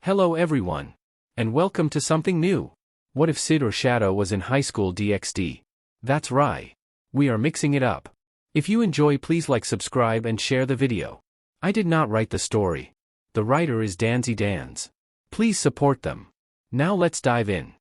Hello everyone. And welcome to something new. What if Sid or Shadow was in high school DxD? That's right. We are mixing it up. If you enjoy, please like, subscribe and share the video. I did not write the story. The writer is Danzy Dans. Please support them. Now let's dive in.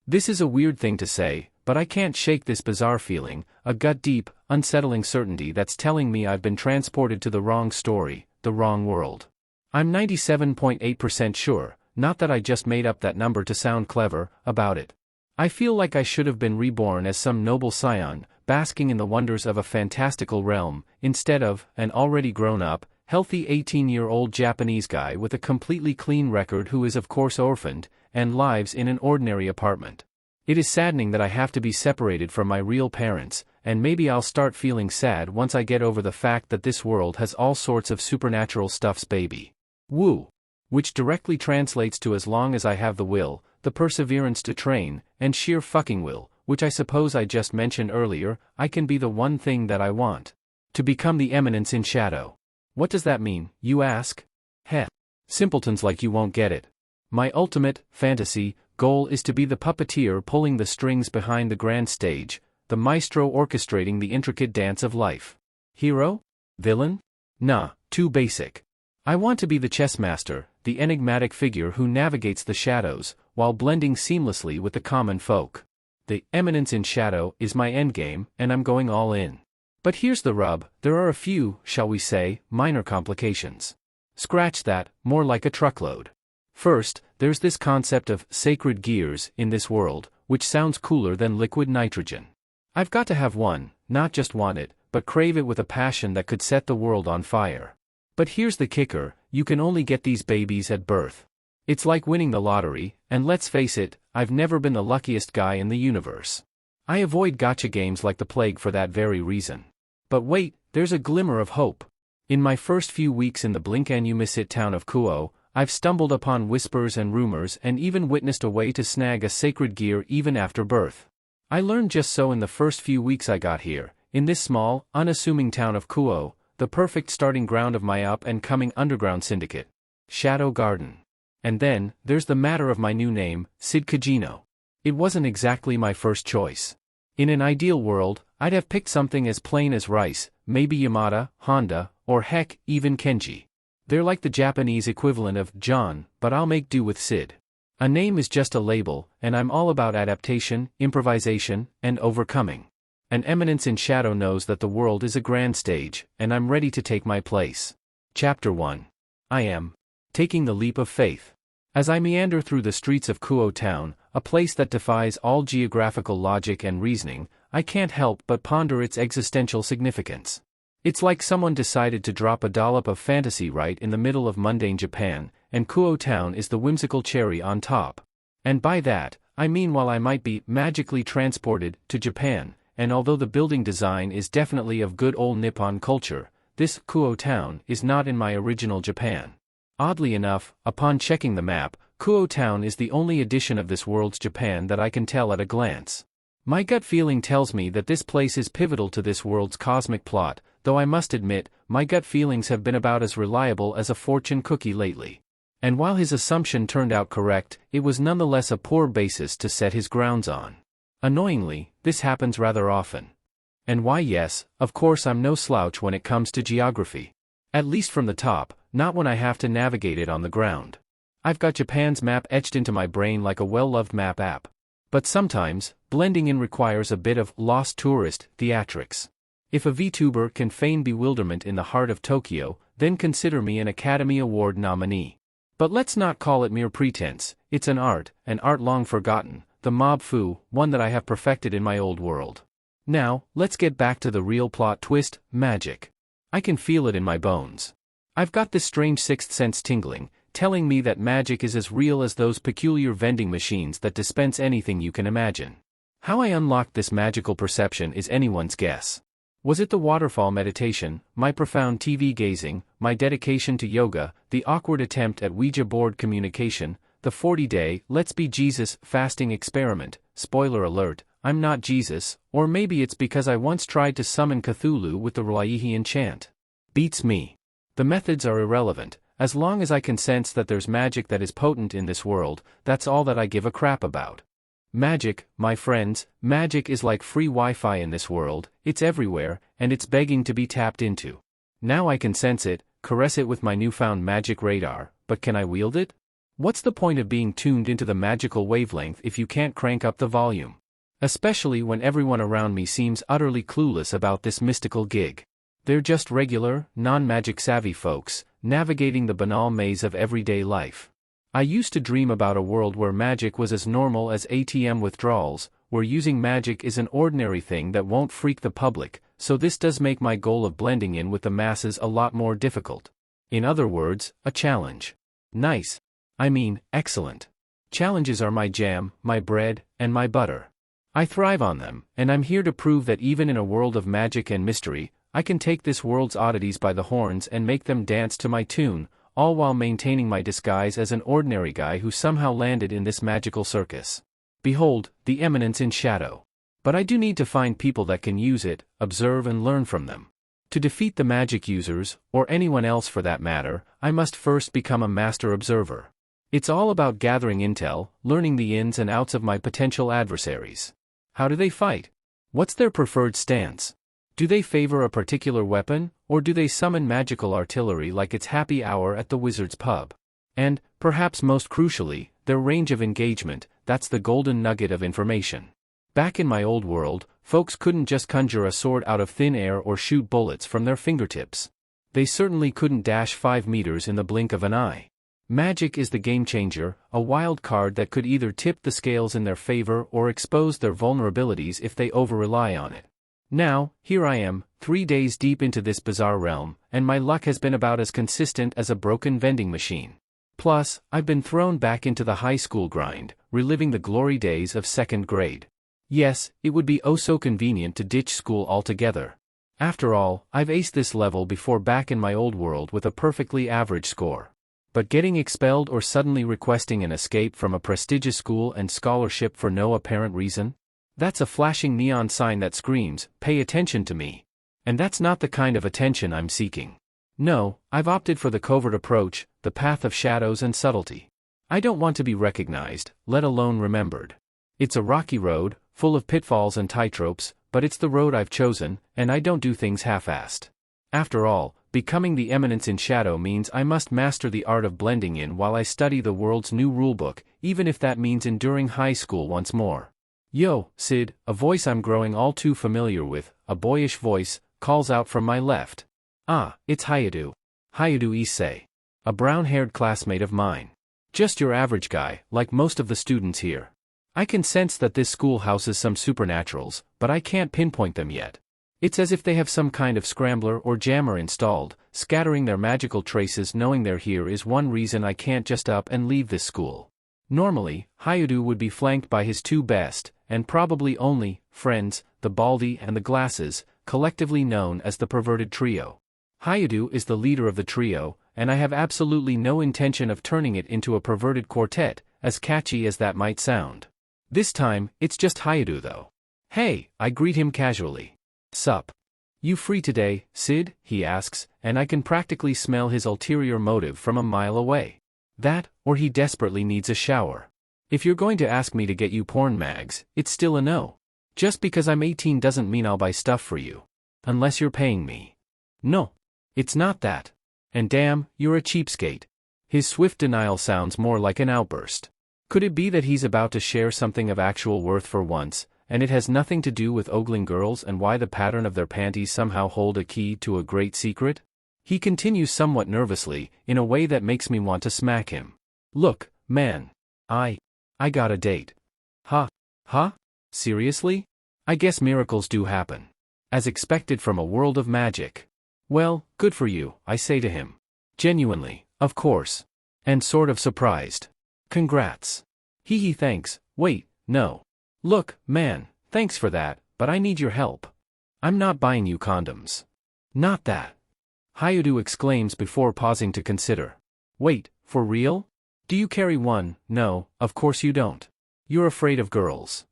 This is a weird thing to say, but I can't shake this bizarre feeling, a gut-deep, unsettling certainty that's telling me I've been transported to the wrong story, the wrong world. I'm 97.8% sure, not that I just made up that number to sound clever, about it. I feel like I should have been reborn as some noble scion, basking in the wonders of a fantastical realm, instead of an already grown-up, healthy 18-year-old Japanese guy with a completely clean record who is of course orphaned, and lives in an ordinary apartment. It is saddening that I have to be separated from my real parents, and maybe I'll start feeling sad once I get over the fact that this world has all sorts of supernatural stuffs, baby. Woo! Which directly translates to as long as I have the will, the perseverance to train, and sheer fucking will, which I suppose I just mentioned earlier, I can be the one thing that I want. To become the eminence in Shadow. What does that mean, you ask? Heh. Simpletons like you won't get it. My ultimate, fantasy, goal is to be the puppeteer pulling the strings behind the grand stage, the maestro orchestrating the intricate dance of life. Hero? Villain? Nah, too basic. I want to be the chess master, the enigmatic figure who navigates the shadows, while blending seamlessly with the common folk. The eminence in Shadow is my endgame, and I'm going all in. But here's the rub, there are a few, shall we say, minor complications. Scratch that, more like a truckload. First, there's this concept of sacred gears in this world, which sounds cooler than liquid nitrogen. I've got to have one, not just want it, but crave it with a passion that could set the world on fire. But here's the kicker, you can only get these babies at birth. It's like winning the lottery, and let's face it, I've never been the luckiest guy in the universe. I avoid gotcha games like the plague for that very reason. But wait, there's a glimmer of hope. In my first few weeks in the blink-and-you-miss-it town of Kuo, I've stumbled upon whispers and rumors and even witnessed a way to snag a sacred gear even after birth. I learned just so in the first few weeks I got here, in this small, unassuming town of Kuo, the perfect starting ground of my up-and-coming underground syndicate, Shadow Garden. And then, there's the matter of my new name, Sid Kajino. It wasn't exactly my first choice. In an ideal world, I'd have picked something as plain as rice, maybe Yamada, Honda, or heck, even Kenji. They're like the Japanese equivalent of John, but I'll make do with Sid. A name is just a label, and I'm all about adaptation, improvisation, and overcoming. An eminence in Shadow knows that the world is a grand stage, and I'm ready to take my place. Chapter 1. I am taking the leap of faith. As I meander through the streets of Kuo town, a place that defies all geographical logic and reasoning, I can't help but ponder its existential significance. It's like someone decided to drop a dollop of fantasy right in the middle of mundane Japan, and Kuo town is the whimsical cherry on top. And by that, I mean while I might be magically transported to Japan, and although the building design is definitely of good old Nippon culture, this Kuo town is not in my original Japan. Oddly enough, upon checking the map, Kuo town is the only edition of this world's Japan that I can tell at a glance. My gut feeling tells me that this place is pivotal to this world's cosmic plot, though I must admit, my gut feelings have been about as reliable as a fortune cookie lately. And while his assumption turned out correct, it was nonetheless a poor basis to set his grounds on. Annoyingly, this happens rather often. And why, yes, of course I'm no slouch when it comes to geography. At least from the top, not when I have to navigate it on the ground. I've got Japan's map etched into my brain like a well-loved map app. But sometimes, blending in requires a bit of lost tourist theatrics. If a VTuber can feign bewilderment in the heart of Tokyo, then consider me an Academy Award nominee. But let's not call it mere pretense, it's an art long forgotten, the mob fu, one that I have perfected in my old world. Now, let's get back to the real plot twist, magic. I can feel it in my bones. I've got this strange sixth sense tingling, telling me that magic is as real as those peculiar vending machines that dispense anything you can imagine. How I unlocked this magical perception is anyone's guess. Was it the waterfall meditation, my profound TV gazing, my dedication to yoga, the awkward attempt at Ouija board communication, the 40-day, let's be Jesus, fasting experiment, spoiler alert, I'm not Jesus, or maybe it's because I once tried to summon Cthulhu with the Rwaihi enchant. Beats me. The methods are irrelevant, as long as I can sense that there's magic that is potent in this world, that's all that I give a crap about. Magic, my friends, magic is like free Wi-Fi in this world, it's everywhere, and it's begging to be tapped into. Now I can sense it, caress it with my newfound magic radar, but can I wield it? What's the point of being tuned into the magical wavelength if you can't crank up the volume? Especially when everyone around me seems utterly clueless about this mystical gig. They're just regular, non-magic savvy folks, navigating the banal maze of everyday life. I used to dream about a world where magic was as normal as ATM withdrawals, where using magic is an ordinary thing that won't freak the public, so this does make my goal of blending in with the masses a lot more difficult. In other words, a challenge. Nice. I mean, excellent. Challenges are my jam, my bread, and my butter. I thrive on them, and I'm here to prove that even in a world of magic and mystery, I can take this world's oddities by the horns and make them dance to my tune, all while maintaining my disguise as an ordinary guy who somehow landed in this magical circus. Behold, the eminence in shadow. But I do need to find people that can use it, observe and learn from them. To defeat the magic users, or anyone else for that matter, I must first become a master observer. It's all about gathering intel, learning the ins and outs of my potential adversaries. How do they fight? What's their preferred stance? Do they favor a particular weapon, or do they summon magical artillery like it's happy hour at the wizard's pub? And, perhaps most crucially, their range of engagement, that's the golden nugget of information. Back in my old world, folks couldn't just conjure a sword out of thin air or shoot bullets from their fingertips. They certainly couldn't dash 5 meters in the blink of an eye. Magic is the game changer, a wild card that could either tip the scales in their favor or expose their vulnerabilities if they over-rely on it. Now, here I am, 3 days deep into this bizarre realm, and my luck has been about as consistent as a broken vending machine. Plus, I've been thrown back into the high school grind, reliving the glory days of 2nd grade. Yes, it would be oh so convenient to ditch school altogether. After all, I've aced this level before back in my old world with a perfectly average score. But getting expelled or suddenly requesting an escape from a prestigious school and scholarship for no apparent reason? That's a flashing neon sign that screams, "Pay attention to me." And that's not the kind of attention I'm seeking. No, I've opted for the covert approach, the path of shadows and subtlety. I don't want to be recognized, let alone remembered. It's a rocky road, full of pitfalls and tightropes, but it's the road I've chosen, and I don't do things half-assed. After all, becoming the eminence in shadow means I must master the art of blending in while I study the world's new rulebook, even if that means enduring high school once more. Yo, Sid, a voice I'm growing all too familiar with, a boyish voice, calls out from my left. Ah, it's Hayadu. Hayadu Issei. A brown-haired classmate of mine. Just your average guy, like most of the students here. I can sense that this school houses some supernaturals, but I can't pinpoint them yet. It's as if they have some kind of scrambler or jammer installed, scattering their magical traces. Knowing they're here is one reason I can't just up and leave this school. Normally, Hayadu would be flanked by his 2 best, and probably only, friends, the Baldy and the Glasses, collectively known as the Perverted Trio. Hayadu is the leader of the trio, and I have absolutely no intention of turning it into a perverted quartet, as catchy as that might sound. This time, it's just Hayadu though. Hey, I greet him casually. Sup? You free today, Sid? He asks, and I can practically smell his ulterior motive from a mile away. That, or he desperately needs a shower. If you're going to ask me to get you porn mags, it's still a no. Just because I'm 18 doesn't mean I'll buy stuff for you. Unless you're paying me. No. It's not that. And damn, you're a cheapskate. His swift denial sounds more like an outburst. Could it be that he's about to share something of actual worth for once, and it has nothing to do with ogling girls and why the pattern of their panties somehow hold a key to a great secret? He continues somewhat nervously, in a way that makes me want to smack him. Look, man. I got a date. Huh? Seriously? I guess miracles do happen. As expected from a world of magic. Well, good for you, I say to him. Genuinely, of course. And sort of surprised. Congrats. Hee thanks, wait, no. Look, man, thanks for that, but I need your help. I'm not buying you condoms. Not that. Hayadu exclaims before pausing to consider. Wait, for real? Do you carry one? No, of course you don't. You're afraid of girls.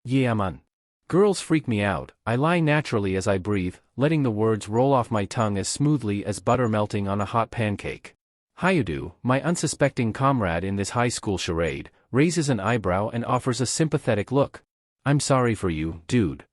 Yeah, man. Girls freak me out. I lie naturally as I breathe, letting the words roll off my tongue as smoothly as butter melting on a hot pancake. Hayadu, my unsuspecting comrade in this high school charade, raises an eyebrow and offers a sympathetic look. I'm sorry for you, dude.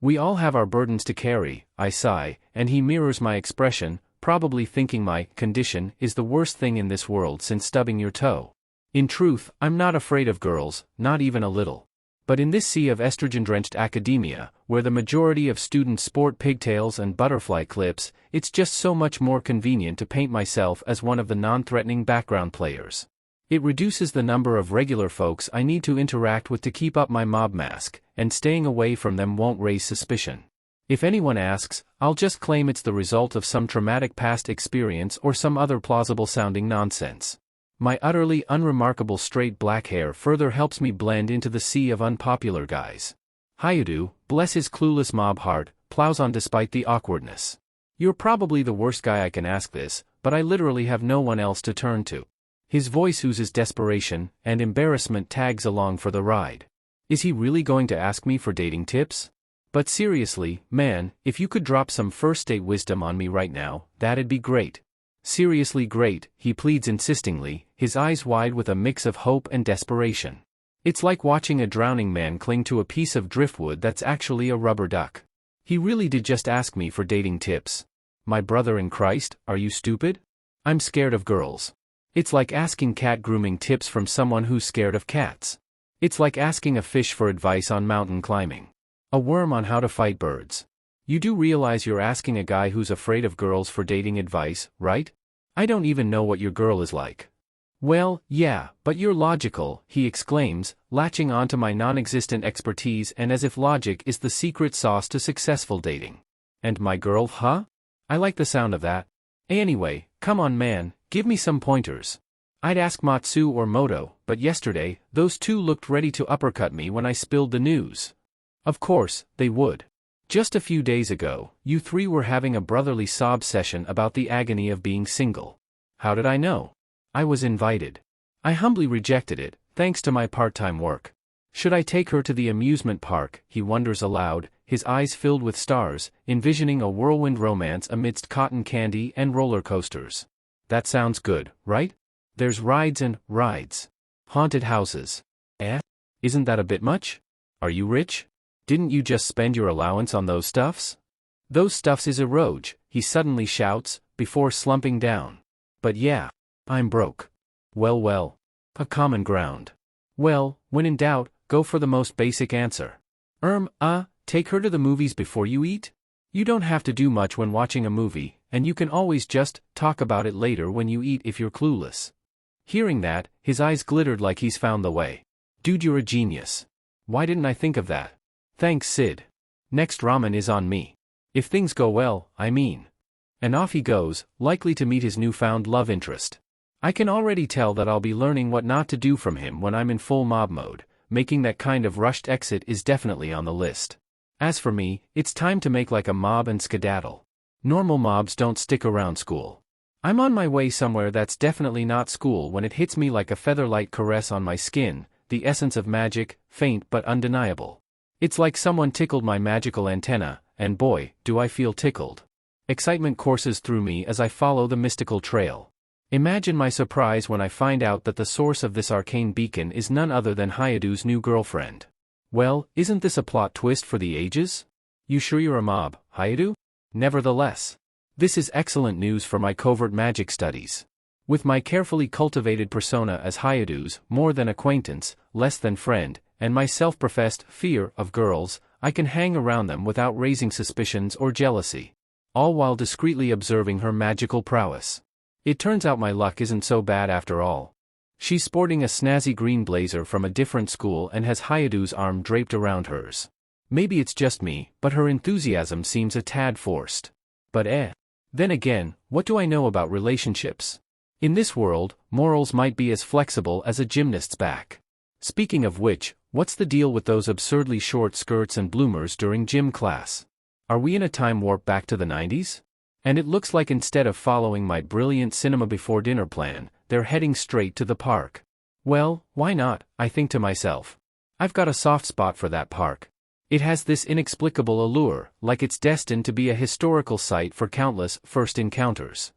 We all have our burdens to carry, I sigh, and he mirrors my expression, probably thinking my condition is the worst thing in this world since stubbing your toe. In truth, I'm not afraid of girls, not even a little. But in this sea of estrogen-drenched academia, where the majority of students sport pigtails and butterfly clips, it's just so much more convenient to paint myself as one of the non-threatening background players. It reduces the number of regular folks I need to interact with to keep up my mob mask, and staying away from them won't raise suspicion. If anyone asks, I'll just claim it's the result of some traumatic past experience or some other plausible-sounding nonsense. My utterly unremarkable straight black hair further helps me blend into the sea of unpopular guys. Hayadu, bless his clueless mob heart, plows on despite the awkwardness. You're probably the worst guy I can ask this, but I literally have no one else to turn to. His voice oozes desperation, and embarrassment tags along for the ride. Is he really going to ask me for dating tips? But seriously, man, if you could drop some first date wisdom on me right now, that'd be great. Seriously great, he pleads insistingly, his eyes wide with a mix of hope and desperation. It's like watching a drowning man cling to a piece of driftwood that's actually a rubber duck. He really did just ask me for dating tips. My brother in Christ, are you stupid? I'm scared of girls. It's like asking cat grooming tips from someone who's scared of cats. It's like asking a fish for advice on mountain climbing. A worm on how to fight birds. You do realize you're asking a guy who's afraid of girls for dating advice, right? I don't even know what your girl is like. Well, yeah, but you're logical, he exclaims, latching onto my non-existent expertise and as if logic is the secret sauce to successful dating. And my girl, huh? I like the sound of that. Anyway, come on man, give me some pointers. I'd ask Matsu or Moto, but yesterday, those two looked ready to uppercut me when I spilled the news. Of course, they would. Just a few days ago, you three were having a brotherly sob session about the agony of being single. How did I know? I was invited. I humbly rejected it, thanks to my part-time work. Should I take her to the amusement park, he wonders aloud, his eyes filled with stars, envisioning a whirlwind romance amidst cotton candy and roller coasters. That sounds good, right? There's rides and rides. Haunted houses. Isn't that a bit much? Are you rich? Didn't you just spend your allowance on those stuffs? Those stuffs is a roge, he suddenly shouts, before slumping down. But yeah, I'm broke. Well, a common ground. Well, when in doubt, go for the most basic answer. Take her to the movies before you eat? You don't have to do much when watching a movie, and you can always just talk about it later when you eat if you're clueless. Hearing that, his eyes glittered like he's found the way. Dude, you're a genius. Why didn't I think of that? Thanks, Sid. Next ramen is on me. If things go well, I mean. And off he goes, likely to meet his newfound love interest. I can already tell that I'll be learning what not to do from him when I'm in full mob mode, making that kind of rushed exit is definitely on the list. As for me, it's time to make like a mob and skedaddle. Normal mobs don't stick around school. I'm on my way somewhere that's definitely not school when it hits me like a feather-light caress on my skin, the essence of magic, faint but undeniable. It's like someone tickled my magical antenna, and boy, do I feel tickled. Excitement courses through me as I follow the mystical trail. Imagine my surprise when I find out that the source of this arcane beacon is none other than Hayadu's new girlfriend. Well, isn't this a plot twist for the ages? You sure you're a mob, Hayadu? Nevertheless, this is excellent news for my covert magic studies. With my carefully cultivated persona as Hayadu's more than acquaintance, less than friend, and my self-professed fear of girls, I can hang around them without raising suspicions or jealousy. All while discreetly observing her magical prowess. It turns out my luck isn't so bad after all. She's sporting a snazzy green blazer from a different school and has Hayadu's arm draped around hers. Maybe it's just me, but her enthusiasm seems a tad forced. But then again, what do I know about relationships? In this world, morals might be as flexible as a gymnast's back. Speaking of which, what's the deal with those absurdly short skirts and bloomers during gym class? Are we in a time warp back to the 90s? And it looks like instead of following my brilliant cinema before dinner plan, they're heading straight to the park. Well, why not, I think to myself. I've got a soft spot for that park. It has this inexplicable allure, like it's destined to be a historical site for countless first encounters.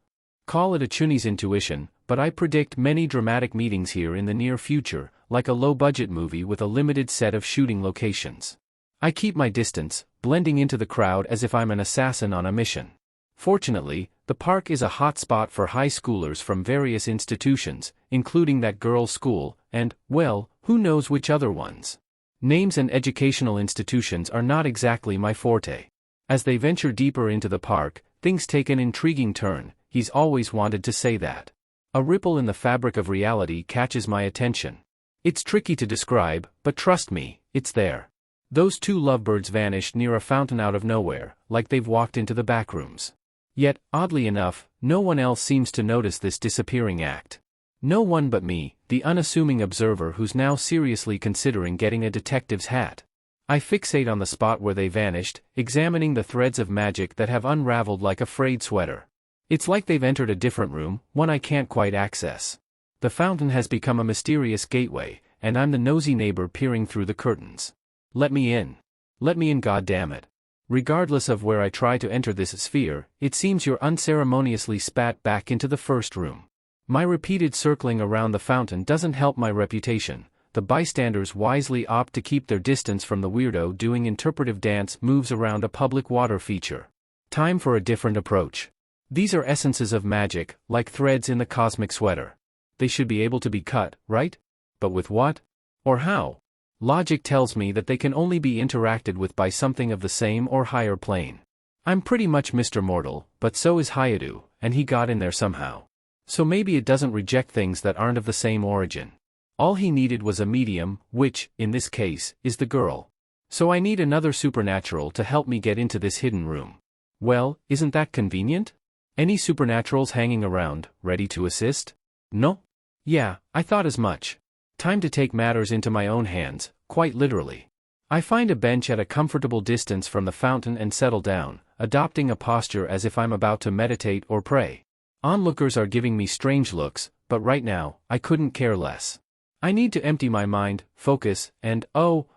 Call it a Chuni's intuition, but I predict many dramatic meetings here in the near future, like a low-budget movie with a limited set of shooting locations. I keep my distance, blending into the crowd as if I'm an assassin on a mission. Fortunately, the park is a hot spot for high schoolers from various institutions, including that girls' school, and, well, who knows which other ones. Names and educational institutions are not exactly my forte. As they venture deeper into the park, things take an intriguing turn. He's always wanted to say that. A ripple in the fabric of reality catches my attention. It's tricky to describe, but trust me, it's there. Those two lovebirds vanished near a fountain out of nowhere, like they've walked into the back rooms. Yet, oddly enough, no one else seems to notice this disappearing act. No one but me, the unassuming observer who's now seriously considering getting a detective's hat. I fixate on the spot where they vanished, examining the threads of magic that have unraveled like a frayed sweater. It's like they've entered a different room, one I can't quite access. The fountain has become a mysterious gateway, and I'm the nosy neighbor peering through the curtains. Let me in. Let me in, goddammit. Regardless of where I try to enter this sphere, it seems you're unceremoniously spat back into the first room. My repeated circling around the fountain doesn't help my reputation. The bystanders wisely opt to keep their distance from the weirdo doing interpretive dance moves around a public water feature. Time for a different approach. These are essences of magic, like threads in the cosmic sweater. They should be able to be cut, right? But with what? Or how? Logic tells me that they can only be interacted with by something of the same or higher plane. I'm pretty much Mr. Mortal, but so is Hayadu, and he got in there somehow. So maybe it doesn't reject things that aren't of the same origin. All he needed was a medium, which, in this case, is the girl. So I need another supernatural to help me get into this hidden room. Well, isn't that convenient? Any supernaturals hanging around, ready to assist? No? Yeah, I thought as much. Time to take matters into my own hands, quite literally. I find a bench at a comfortable distance from the fountain and settle down, adopting a posture as if I'm about to meditate or pray. Onlookers are giving me strange looks, but right now, I couldn't care less. I need to empty my mind, focus, and,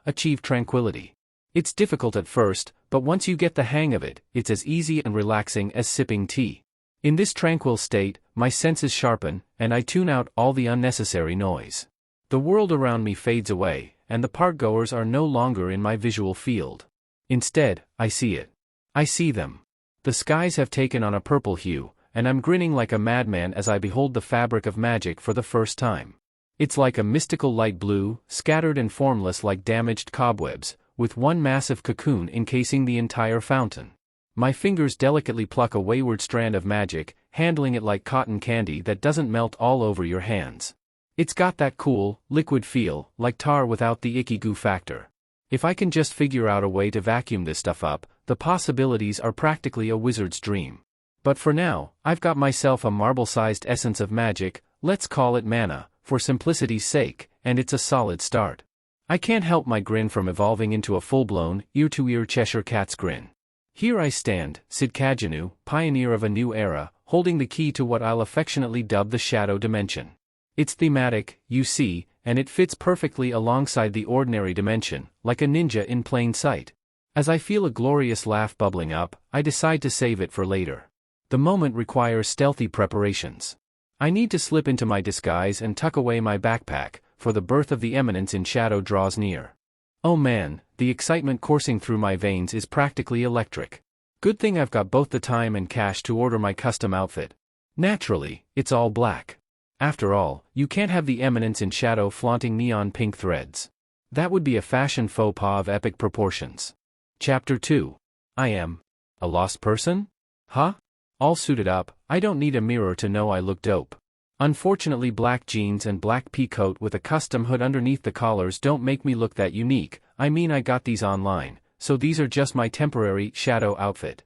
achieve tranquility. It's difficult at first, but once you get the hang of it, it's as easy and relaxing as sipping tea. In this tranquil state, my senses sharpen, and I tune out all the unnecessary noise. The world around me fades away, and the park-goers are no longer in my visual field. Instead, I see it. I see them. The skies have taken on a purple hue, and I'm grinning like a madman as I behold the fabric of magic for the first time. It's like a mystical light blue, scattered and formless like damaged cobwebs, with one massive cocoon encasing the entire fountain. My fingers delicately pluck a wayward strand of magic, handling it like cotton candy that doesn't melt all over your hands. It's got that cool, liquid feel, like tar without the icky goo factor. If I can just figure out a way to vacuum this stuff up, the possibilities are practically a wizard's dream. But for now, I've got myself a marble-sized essence of magic, let's call it mana, for simplicity's sake, and it's a solid start. I can't help my grin from evolving into a full-blown, ear-to-ear Cheshire Cat's grin. Here I stand, Sid Kajanu, pioneer of a new era, holding the key to what I'll affectionately dub the shadow dimension. It's thematic, you see, and it fits perfectly alongside the ordinary dimension, like a ninja in plain sight. As I feel a glorious laugh bubbling up, I decide to save it for later. The moment requires stealthy preparations. I need to slip into my disguise and tuck away my backpack, for the birth of the eminence in shadow draws near. Oh man, the excitement coursing through my veins is practically electric. Good thing I've got both the time and cash to order my custom outfit. Naturally, it's all black. After all, you can't have the eminence in shadow flaunting neon pink threads. That would be a fashion faux pas of epic proportions. Chapter 2. I am a lost person? Huh? All suited up, I don't need a mirror to know I look dope. Unfortunately, black jeans and black pea coat with a custom hood underneath the collars don't make me look that unique. I mean, I got these online, so these are just my temporary shadow outfit.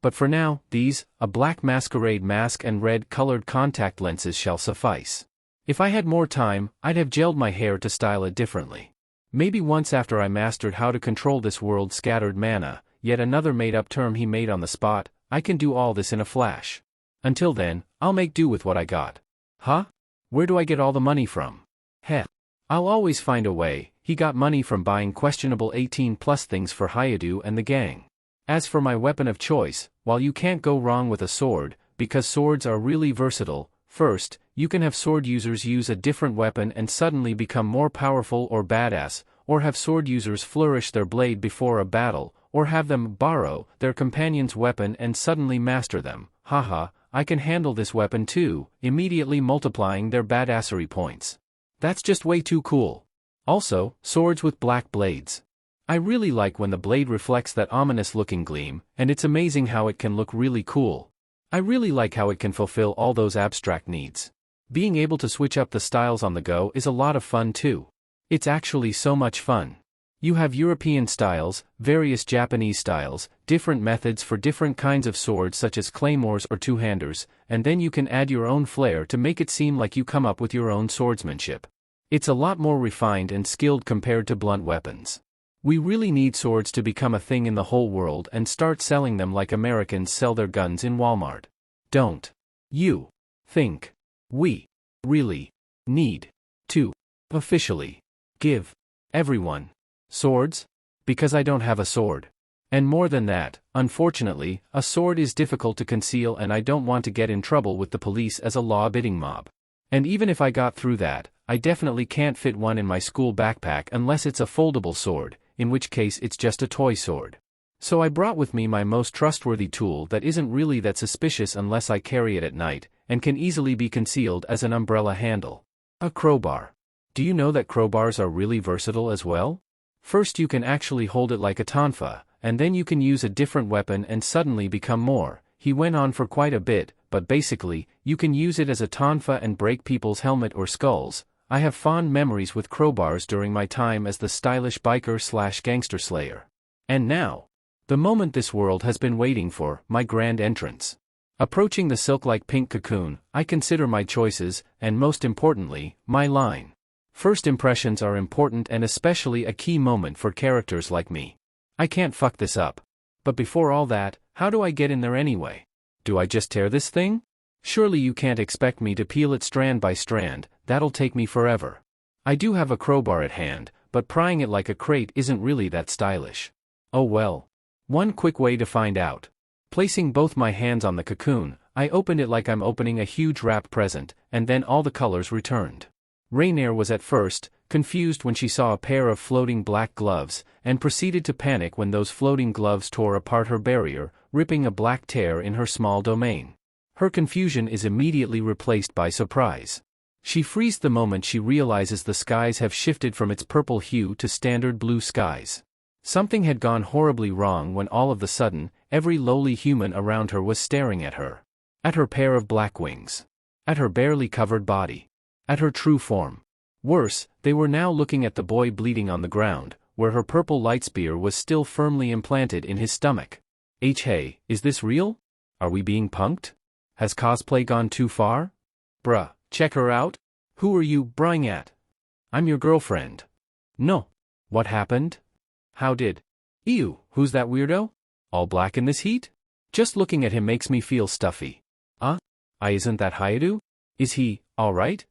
But for now, these, a black masquerade mask and red-colored contact lenses shall suffice. If I had more time, I'd have gelled my hair to style it differently. Maybe once after I mastered how to control this world's scattered mana, yet another made-up term he made on the spot, I can do all this in a flash. Until then, I'll make do with what I got. Huh? Where do I get all the money from? Heh. I'll always find a way. He got money from buying questionable 18+ things for Hayadu and the gang. As for my weapon of choice, while you can't go wrong with a sword, because swords are really versatile. First, you can have sword users use a different weapon and suddenly become more powerful or badass, or have sword users flourish their blade before a battle, or have them borrow their companion's weapon and suddenly master them. Haha, I can handle this weapon too, immediately multiplying their badassery points. That's just way too cool. Also, swords with black blades. I really like when the blade reflects that ominous-looking gleam, and it's amazing how it can look really cool. I really like how it can fulfill all those abstract needs. Being able to switch up the styles on the go is a lot of fun too. It's actually so much fun. You have European styles, various Japanese styles, different methods for different kinds of swords such as claymores or two-handers, and then you can add your own flair to make it seem like you come up with your own swordsmanship. It's a lot more refined and skilled compared to blunt weapons. We really need swords to become a thing in the whole world and start selling them like Americans sell their guns in Walmart. Don't you think we really need to officially give everyone swords? Because I don't have a sword. And more than that, unfortunately, a sword is difficult to conceal and I don't want to get in trouble with the police as a law-abiding mob. And even if I got through that, I definitely can't fit one in my school backpack unless it's a foldable sword, in which case it's just a toy sword. So I brought with me my most trustworthy tool that isn't really that suspicious unless I carry it at night, and can easily be concealed as an umbrella handle. A crowbar. Do you know that crowbars are really versatile as well? First you can actually hold it like a tonfa, and then you can use a different weapon and suddenly become more. He went on for quite a bit, but basically, you can use it as a tonfa and break people's helmet or skulls. I have fond memories with crowbars during my time as the stylish biker/gangster slayer. And now, the moment this world has been waiting for, my grand entrance. Approaching the silk-like pink cocoon, I consider my choices, and most importantly, my line. First impressions are important and especially a key moment for characters like me. I can't fuck this up. But before all that, how do I get in there anyway? Do I just tear this thing? Surely you can't expect me to peel it strand by strand, that'll take me forever. I do have a crowbar at hand, but prying it like a crate isn't really that stylish. Oh well. One quick way to find out. Placing both my hands on the cocoon, I opened it like I'm opening a huge wrapped present, and then all the colors returned. Rainier was at first confused when she saw a pair of floating black gloves, and proceeded to panic when those floating gloves tore apart her barrier, ripping a black tear in her small domain. Her confusion is immediately replaced by surprise. She freezes the moment she realizes the skies have shifted from its purple hue to standard blue skies. Something had gone horribly wrong when all of a sudden, every lowly human around her was staring at her. At her pair of black wings. At her barely covered body. At her true form. Worse, they were now looking at the boy bleeding on the ground, where her purple light spear was still firmly implanted in his stomach. Hey, is this real? Are we being punked? Has cosplay gone too far? Bruh, check her out? Who are you brying at? I'm your girlfriend. No. What happened? How did? Ew, who's that weirdo? All black in this heat? Just looking at him makes me feel stuffy. Isn't that Hayadu? Is he, alright?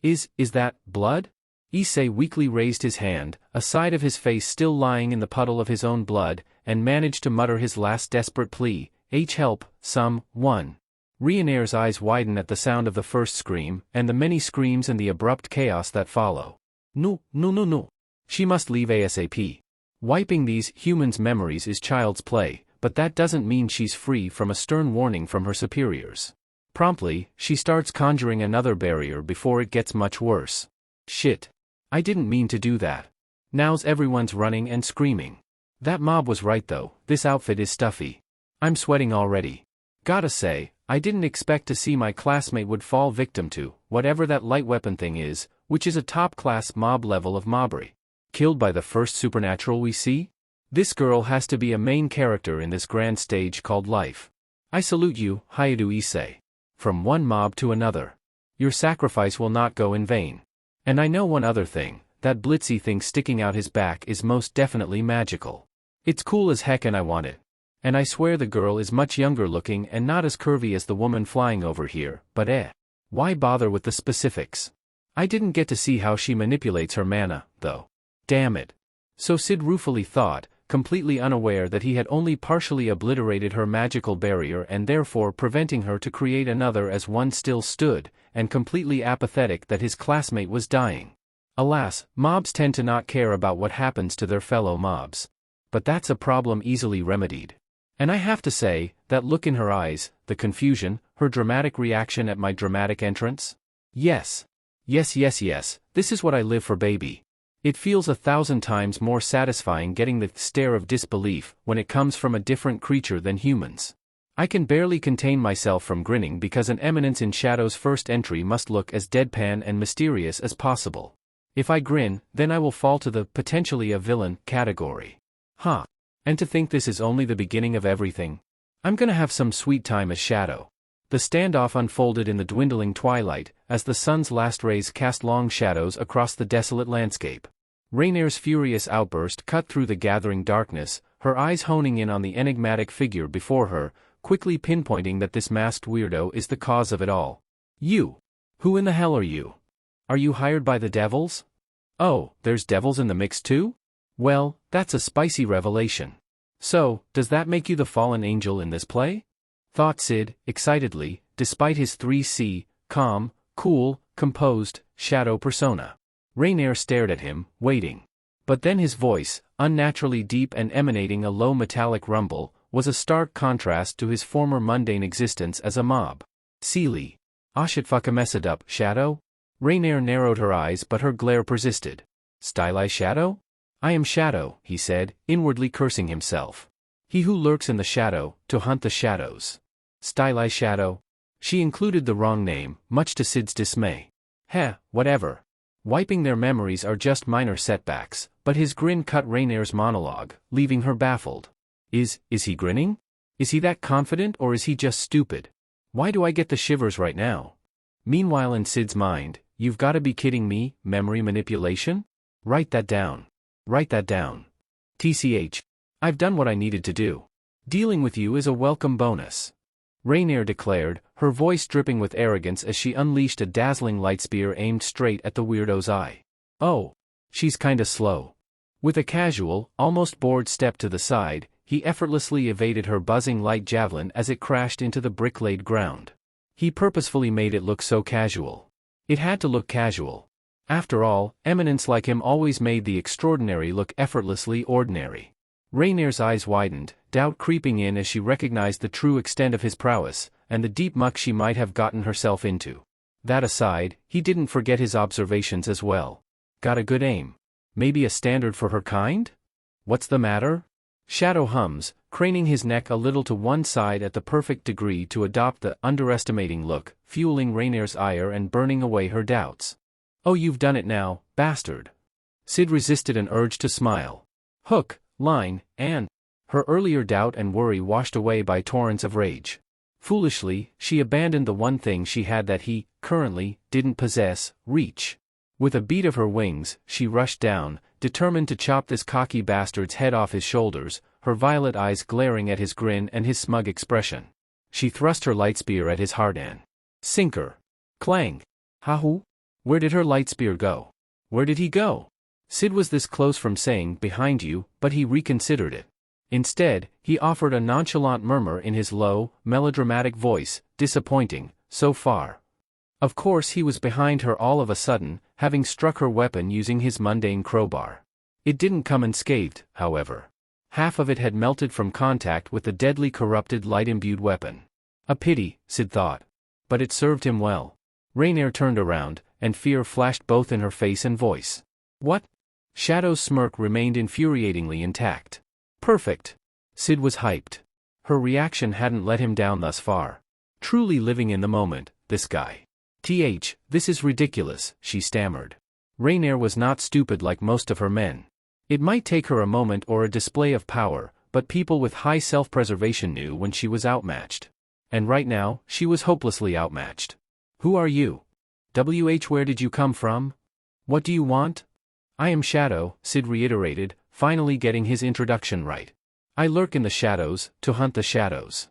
Is that, blood? Issei weakly raised his hand, a side of his face still lying in the puddle of his own blood, and managed to mutter his last desperate plea, help, someone. Rainier's eyes widen at the sound of the first scream, and the many screams and the abrupt chaos that follow. No. She must leave ASAP. Wiping these humans' memories is child's play, but that doesn't mean she's free from a stern warning from her superiors. Promptly, she starts conjuring another barrier before it gets much worse. Shit. I didn't mean to do that. Now's everyone's running and screaming. That mob was right though, this outfit is stuffy. I'm sweating already. Gotta say, I didn't expect to see my classmate would fall victim to whatever that light weapon thing is, which is a top-class mob level of mobbery. Killed by the first supernatural we see? This girl has to be a main character in this grand stage called life. I salute you, Hayadu Issei. From one mob to another. Your sacrifice will not go in vain. And I know one other thing, that blitzy thing sticking out his back is most definitely magical. It's cool as heck and I want it. And I swear the girl is much younger looking and not as curvy as the woman flying over here, but why bother with the specifics? I didn't get to see how she manipulates her mana, though. Damn it. So Sid ruefully thought, completely unaware that he had only partially obliterated her magical barrier and therefore preventing her to create another as one still stood, and completely apathetic that his classmate was dying. Alas, mobs tend to not care about what happens to their fellow mobs. But that's a problem easily remedied. And I have to say, that look in her eyes, the confusion, her dramatic reaction at my dramatic entrance? Yes. Yes, this is what I live for, baby. It feels 1,000 times more satisfying getting the stare of disbelief when it comes from a different creature than humans. I can barely contain myself from grinning because an eminence in Shadow's first entry must look as deadpan and mysterious as possible. If I grin, then I will fall to the potentially a villain category. Huh. And to think this is only the beginning of everything. I'm gonna have some sweet time as Shadow. The standoff unfolded in the dwindling twilight, as the sun's last rays cast long shadows across the desolate landscape. Raynier's furious outburst cut through the gathering darkness, her eyes honing in on the enigmatic figure before her, quickly pinpointing that this masked weirdo is the cause of it all. You! Who in the hell are you? Are you hired by the devils? Oh, there's devils in the mix too? Well, that's a spicy revelation. So, does that make you the fallen angel in this play? Thought Sid, excitedly, despite his 3C, calm, cool, composed, shadow persona. Raynier stared at him, waiting. But then his voice, unnaturally deep and emanating a low metallic rumble, was a stark contrast to his former mundane existence as a mob. Seely. Ashitfucka messed up, Shadow? Raynier narrowed her eyes but her glare persisted. Stylized Shadow? I am Shadow, he said, inwardly cursing himself. He who lurks in the shadow, to hunt the shadows. Stylized Shadow? She included the wrong name, much to Sid's dismay. Heh, whatever. Wiping their memories are just minor setbacks, but his grin cut Raynier's monologue, leaving her baffled. Is he grinning? Is he that confident or is he just stupid? Why do I get the shivers right now? Meanwhile in Sid's mind, you've gotta be kidding me, memory manipulation? Write that down. Write that down. TCH. I've done what I needed to do. Dealing with you is a welcome bonus. Raynier declared, her voice dripping with arrogance as she unleashed a dazzling light spear aimed straight at the weirdo's eye. Oh. She's kinda slow. With a casual, almost bored step to the side, he effortlessly evaded her buzzing light javelin as it crashed into the brick-laid ground. He purposefully made it look so casual. It had to look casual. After all, eminence like him always made the extraordinary look effortlessly ordinary. Raynier's eyes widened, doubt creeping in as she recognized the true extent of his prowess, and the deep muck she might have gotten herself into. That aside, he didn't forget his observations as well. Got a good aim. Maybe a standard for her kind? What's the matter? Shadow hums, craning his neck a little to one side at the perfect degree to adopt the underestimating look, fueling Raynier's ire and burning away her doubts. Oh, you've done it now, bastard. Sid resisted an urge to smile. Hook, line, and her earlier doubt and worry washed away by torrents of rage. Foolishly, she abandoned the one thing she had that he, currently, didn't possess, reach. With a beat of her wings, she rushed down, determined to chop this cocky bastard's head off his shoulders, her violet eyes glaring at his grin and his smug expression. She thrust her light spear at his hard-an. Sinker. Clang. Ha-hoo? Where did her light spear go? Where did he go? Sid was this close from saying, behind you, but he reconsidered it. Instead, he offered a nonchalant murmur in his low, melodramatic voice, disappointing, so far. Of course he was behind her all of a sudden, having struck her weapon using his mundane crowbar. It didn't come unscathed, however. Half of it had melted from contact with the deadly corrupted light-imbued weapon. A pity, Sid thought. But it served him well. Raynier turned around, and fear flashed both in her face and voice. What? Shadow's smirk remained infuriatingly intact. Perfect. Sid was hyped. Her reaction hadn't let him down thus far. Truly living in the moment, this guy. This is ridiculous, she stammered. Raynier was not stupid like most of her men. It might take her a moment or a display of power, but people with high self-preservation knew when she was outmatched. And right now, she was hopelessly outmatched. Who are you? Where did you come from? What do you want? I am Shadow, Sid reiterated, finally getting his introduction right. I lurk in the shadows, to hunt the shadows.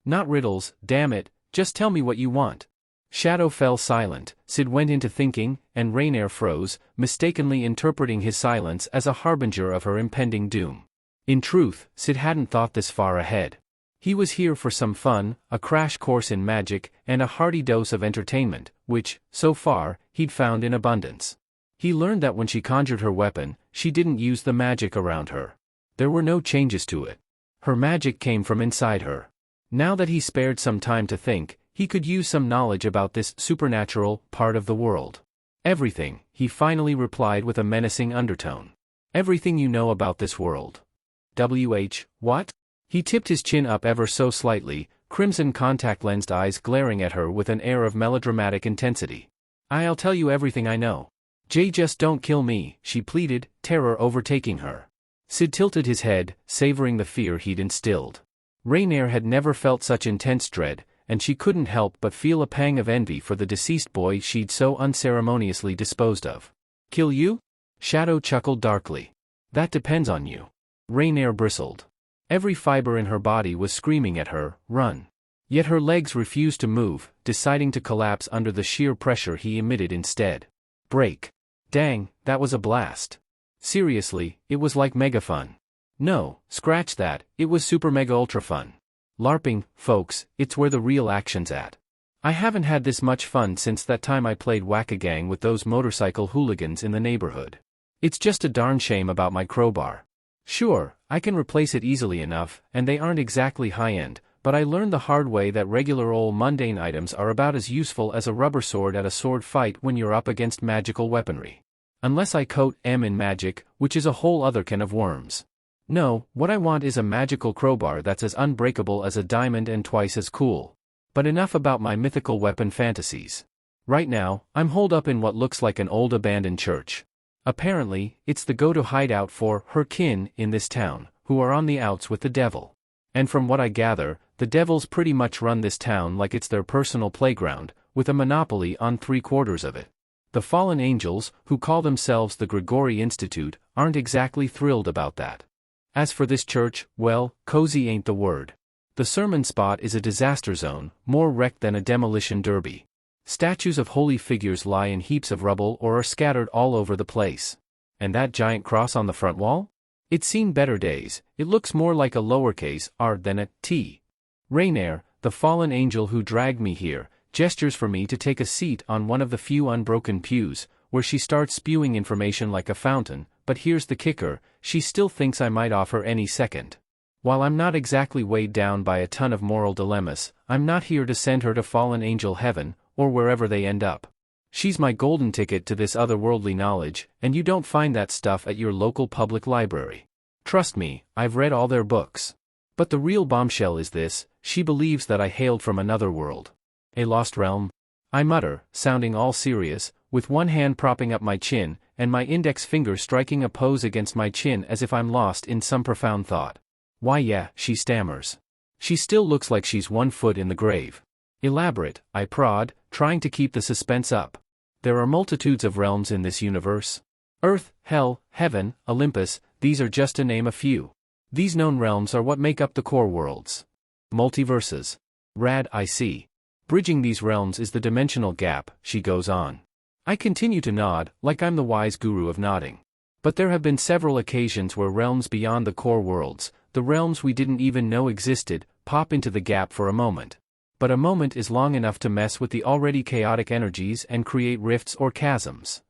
Not riddles, damn it, just tell me what you want. Shadow fell silent, Sid went into thinking, and Raynier froze, mistakenly interpreting his silence as a harbinger of her impending doom. In truth, Sid hadn't thought this far ahead. He was here for some fun, a crash course in magic, and a hearty dose of entertainment, which, so far, he'd found in abundance. He learned that when she conjured her weapon, she didn't use the magic around her. There were no changes to it. Her magic came from inside her. Now that he spared some time to think, he could use some knowledge about this supernatural part of the world. Everything, he finally replied with a menacing undertone. Everything you know about this world. What? He tipped his chin up ever so slightly, crimson contact-lensed eyes glaring at her with an air of melodramatic intensity. I'll tell you everything I know. Jay, just don't kill me, she pleaded, terror overtaking her. Sid tilted his head, savoring the fear he'd instilled. Rainier had never felt such intense dread, and she couldn't help but feel a pang of envy for the deceased boy she'd so unceremoniously disposed of. Kill you? Shadow chuckled darkly. That depends on you. Rainier bristled. Every fiber in her body was screaming at her, run. Yet her legs refused to move, deciding to collapse under the sheer pressure he emitted instead. Break. Dang, that was a blast. Seriously, it was like mega fun. No, scratch that, it was super mega ultra fun. LARPing, folks, it's where the real action's at. I haven't had this much fun since that time I played Whack-A-Gang with those motorcycle hooligans in the neighborhood. It's just a darn shame about my crowbar. Sure, I can replace it easily enough, and they aren't exactly high-end, but I learned the hard way that regular old mundane items are about as useful as a rubber sword at a sword fight when you're up against magical weaponry. Unless I coat M in magic, which is a whole other can of worms. No, what I want is a magical crowbar that's as unbreakable as a diamond and twice as cool. But enough about my mythical weapon fantasies. Right now, I'm holed up in what looks like an old abandoned church. Apparently, it's the go-to hideout for her kin in this town, who are on the outs with the devil. And from what I gather, the devils pretty much run this town like it's their personal playground, with a monopoly on 3/4 of it. The fallen angels, who call themselves the Grigori Institute, aren't exactly thrilled about that. As for this church, well, cozy ain't the word. The sermon spot is a disaster zone, more wrecked than a demolition derby. Statues of holy figures lie in heaps of rubble or are scattered all over the place. And that giant cross on the front wall? It's seen better days, it looks more like a lowercase r than a t. Rainier, the fallen angel who dragged me here, gestures for me to take a seat on one of the few unbroken pews, where she starts spewing information like a fountain, but here's the kicker, she still thinks I might offer any second. While I'm not exactly weighed down by a ton of moral dilemmas, I'm not here to send her to fallen angel heaven, or wherever they end up. She's my golden ticket to this otherworldly knowledge, and you don't find that stuff at your local public library. Trust me, I've read all their books. But the real bombshell is this, she believes that I hailed from another world. A lost realm? I mutter, sounding all serious, with one hand propping up my chin, and my index finger striking a pose against my chin as if I'm lost in some profound thought. Why yeah, she stammers. She still looks like she's 1 foot in the grave. Elaborate, I prod, trying to keep the suspense up. There are multitudes of realms in this universe. Earth, hell, heaven, Olympus, these are just to name a few. These known realms are what make up the core worlds. Multiverses. Rad, I see. Bridging these realms is the dimensional gap, she goes on. I continue to nod, like I'm the wise guru of nodding. But there have been several occasions where realms beyond the core worlds, the realms we didn't even know existed, pop into the gap for a moment. But a moment is long enough to mess with the already chaotic energies and create rifts or chasms.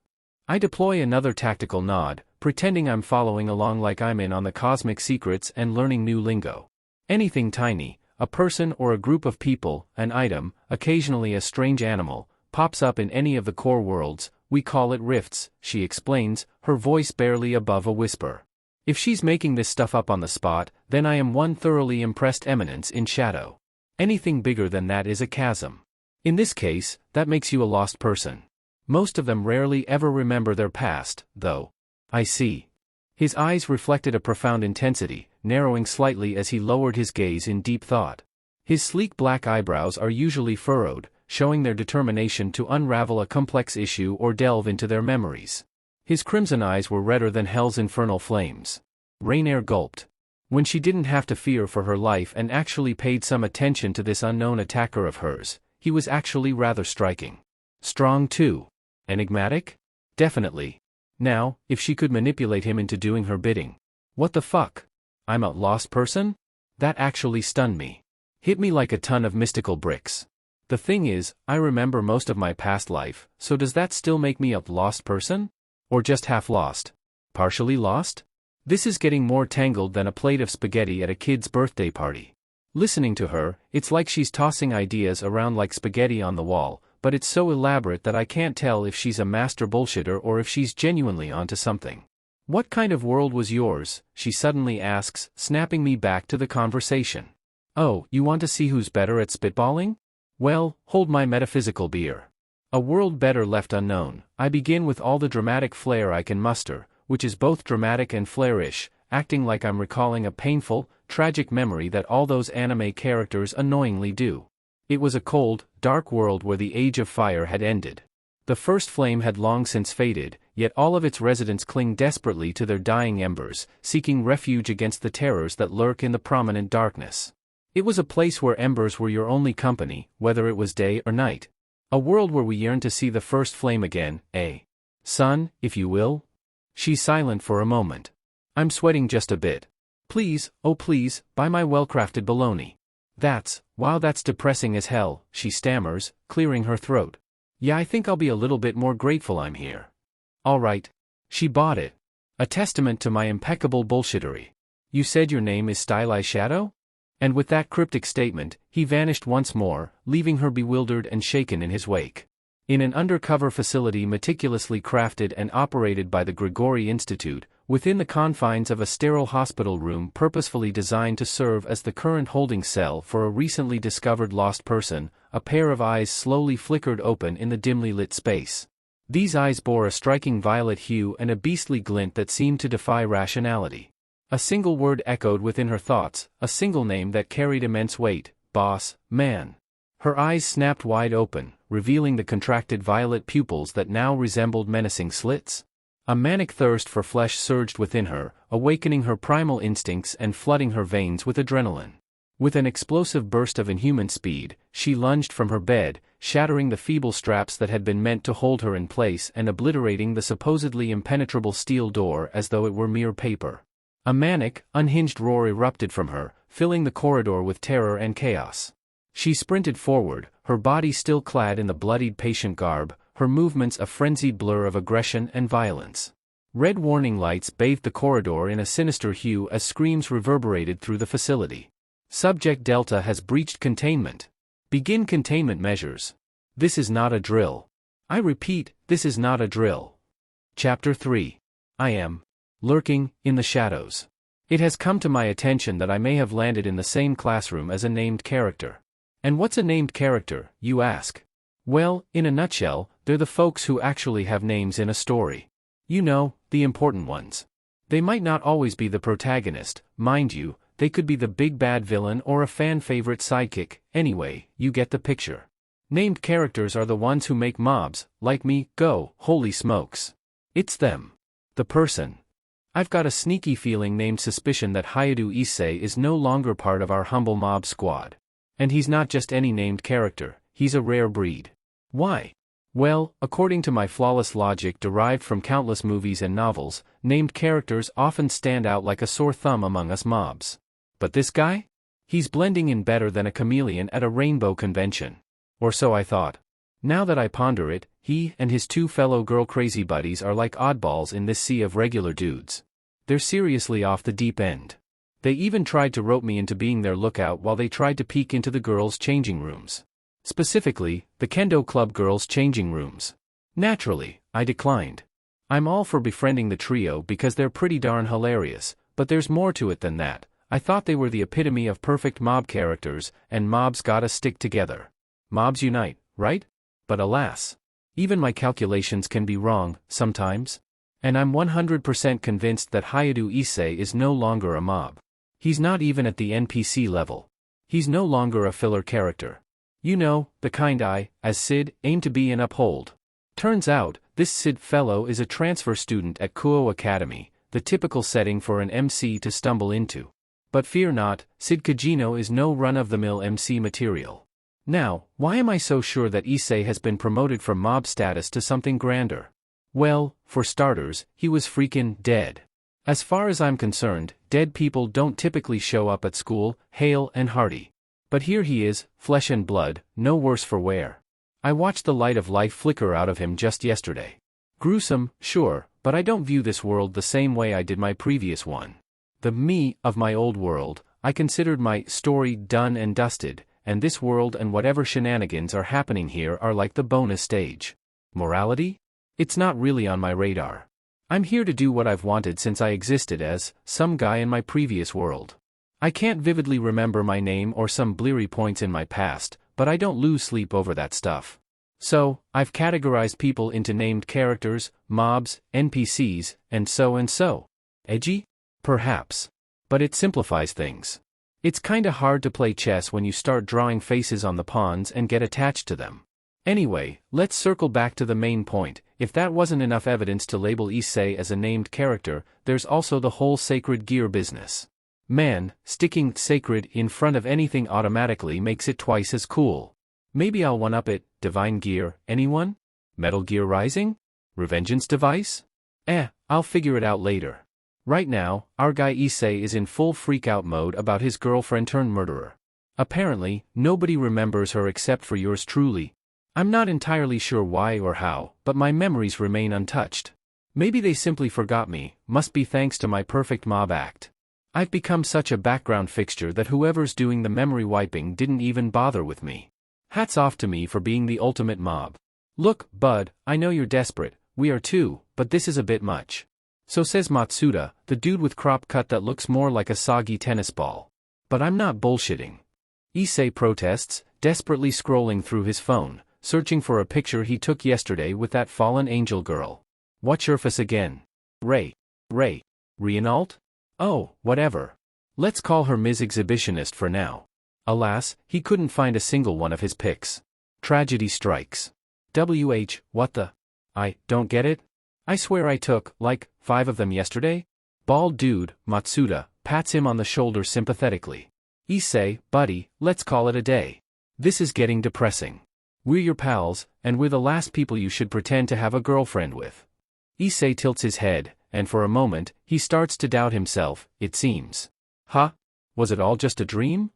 I deploy another tactical nod, pretending I'm following along like I'm in on the cosmic secrets and learning new lingo. Anything tiny, a person or a group of people, an item, occasionally a strange animal, pops up in any of the core worlds, we call it rifts, she explains, her voice barely above a whisper. If she's making this stuff up on the spot, then I am one thoroughly impressed eminence in shadow. Anything bigger than that is a chasm. In this case, that makes you a lost person. Most of them rarely ever remember their past, though. I see. His eyes reflected a profound intensity, narrowing slightly as he lowered his gaze in deep thought. His sleek black eyebrows are usually furrowed, showing their determination to unravel a complex issue or delve into their memories. His crimson eyes were redder than hell's infernal flames. Rainier gulped. When she didn't have to fear for her life and actually paid some attention to this unknown attacker of hers, he was actually rather striking. Strong too. Enigmatic? Definitely. Now, if she could manipulate him into doing her bidding. What the fuck? I'm a lost person? That actually stunned me. Hit me like a ton of mystical bricks. The thing is, I remember most of my past life, so does that still make me a lost person? Or just half lost? Partially lost? This is getting more tangled than a plate of spaghetti at a kid's birthday party. Listening to her, it's like she's tossing ideas around like spaghetti on the wall, but it's so elaborate that I can't tell if she's a master bullshitter or if she's genuinely onto something. What kind of world was yours? She suddenly asks, snapping me back to the conversation. Oh, you want to see who's better at spitballing? Well, hold my metaphysical beer. A world better left unknown. I begin with all the dramatic flair I can muster, which is both dramatic and flairish, acting like I'm recalling a painful, tragic memory that all those anime characters annoyingly do. It was a cold, dark world where the Age of Fire had ended. The first flame had long since faded, yet all of its residents cling desperately to their dying embers, seeking refuge against the terrors that lurk in the prominent darkness. It was a place where embers were your only company, whether it was day or night. A world where we yearn to see the first flame again, sun, if you will. She's silent for a moment. I'm sweating just a bit. Please, oh please, buy my well-crafted bologna. Wow, that's depressing as hell, she stammers, clearing her throat. Yeah, I think I'll be a little bit more grateful I'm here. Alright. She bought it. A testament to my impeccable bullshittery. You said your name is Stylized Shadow? And with that cryptic statement, he vanished once more, leaving her bewildered and shaken in his wake. In an undercover facility meticulously crafted and operated by the Grigori Institute, within the confines of a sterile hospital room purposefully designed to serve as the current holding cell for a recently discovered lost person, a pair of eyes slowly flickered open in the dimly lit space. These eyes bore a striking violet hue and a beastly glint that seemed to defy rationality. A single word echoed within her thoughts, a single name that carried immense weight: boss, man. Her eyes snapped wide open, revealing the contracted violet pupils that now resembled menacing slits. A manic thirst for flesh surged within her, awakening her primal instincts and flooding her veins with adrenaline. With an explosive burst of inhuman speed, she lunged from her bed, shattering the feeble straps that had been meant to hold her in place and obliterating the supposedly impenetrable steel door as though it were mere paper. A manic, unhinged roar erupted from her, filling the corridor with terror and chaos. She sprinted forward, her body still clad in the bloodied patient garb, her movements a frenzied blur of aggression and violence. Red warning lights bathed the corridor in a sinister hue as screams reverberated through the facility. Subject Delta has breached containment. Begin containment measures. This is not a drill. I repeat, this is not a drill. Chapter 3. I am lurking in the shadows. It has come to my attention that I may have landed in the same classroom as a named character. And what's a named character, you ask? Well, in a nutshell, they're the folks who actually have names in a story. You know, the important ones. They might not always be the protagonist, mind you, they could be the big bad villain or a fan-favorite sidekick. Anyway, you get the picture. Named characters are the ones who make mobs, like me, go, holy smokes. It's them. The person. I've got a sneaky feeling named suspicion that Hayadu Issei is no longer part of our humble mob squad. And he's not just any named character, he's a rare breed. Why? Well, according to my flawless logic derived from countless movies and novels, named characters often stand out like a sore thumb among us mobs. But this guy? He's blending in better than a chameleon at a rainbow convention. Or so I thought. Now that I ponder it, he and his two fellow girl-crazy buddies are like oddballs in this sea of regular dudes. They're seriously off the deep end. They even tried to rope me into being their lookout while they tried to peek into the girls' changing rooms. Specifically, the Kendo Club girls' changing rooms. Naturally, I declined. I'm all for befriending the trio because they're pretty darn hilarious, but there's more to it than that. I thought they were the epitome of perfect mob characters, and mobs gotta stick together. Mobs unite, right? But alas. Even my calculations can be wrong, sometimes. And I'm 100% convinced that Hayadu Issei is no longer a mob. He's not even at the NPC level. He's no longer a filler character. You know, the kind I, as Sid, aim to be and uphold. Turns out, this Sid fellow is a transfer student at Kuo Academy, the typical setting for an MC to stumble into. But fear not, Sid Kajino is no run-of-the-mill MC material. Now, why am I so sure that Issei has been promoted from mob status to something grander? Well, for starters, he was freaking dead. As far as I'm concerned, dead people don't typically show up at school, hale and hearty. But here he is, flesh and blood, no worse for wear. I watched the light of life flicker out of him just yesterday. Gruesome, sure, but I don't view this world the same way I did my previous one. The me of my old world, I considered my story done and dusted, and this world and whatever shenanigans are happening here are like the bonus stage. Morality? It's not really on my radar. I'm here to do what I've wanted since I existed as some guy in my previous world. I can't vividly remember my name or some bleary points in my past, but I don't lose sleep over that stuff. So, I've categorized people into named characters, mobs, NPCs, and so. Edgy? Perhaps. But it simplifies things. It's kinda hard to play chess when you start drawing faces on the pawns and get attached to them. Anyway, let's circle back to the main point. If that wasn't enough evidence to label Issei as a named character, there's also the whole sacred gear business. Man, sticking sacred in front of anything automatically makes it twice as cool. Maybe I'll one-up it. Divine Gear, anyone? Metal Gear Rising? Revengeance Device? I'll figure it out later. Right now, our guy Issei is in full freak-out mode about his girlfriend-turned-murderer. Apparently, nobody remembers her except for yours truly. I'm not entirely sure why or how, but my memories remain untouched. Maybe they simply forgot me, must be thanks to my perfect mob act. I've become such a background fixture that whoever's doing the memory wiping didn't even bother with me. Hats off to me for being the ultimate mob. Look, bud, I know you're desperate, we are too, but this is a bit much. So says Matsuda, the dude with crop cut that looks more like a soggy tennis ball. But I'm not bullshitting. Issei protests, desperately scrolling through his phone, searching for a picture he took yesterday with that fallen angel girl. What's your fuss again? Ray. Renault? Oh, whatever. Let's call her Ms. Exhibitionist for now. Alas, he couldn't find a single one of his pics. Tragedy strikes. What the? I don't get it? I swear I took, 5 of them yesterday? Bald dude, Matsuda, pats him on the shoulder sympathetically. Issei, buddy, let's call it a day. This is getting depressing. We're your pals, and we're the last people you should pretend to have a girlfriend with. Issei tilts his head, and for a moment, he starts to doubt himself, it seems. Huh? Was it all just a dream?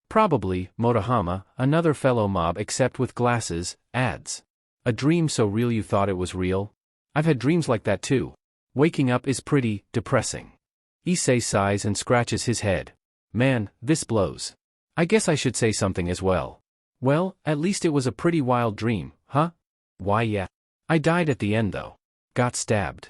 Probably, Motohama, another fellow mob except with glasses, adds. A dream so real you thought it was real? I've had dreams like that too. Waking up is pretty depressing. Issei sighs and scratches his head. Man, this blows. I guess I should say something as well. Well, at least it was a pretty wild dream, huh? Why yeah. I died at the end though. Got stabbed.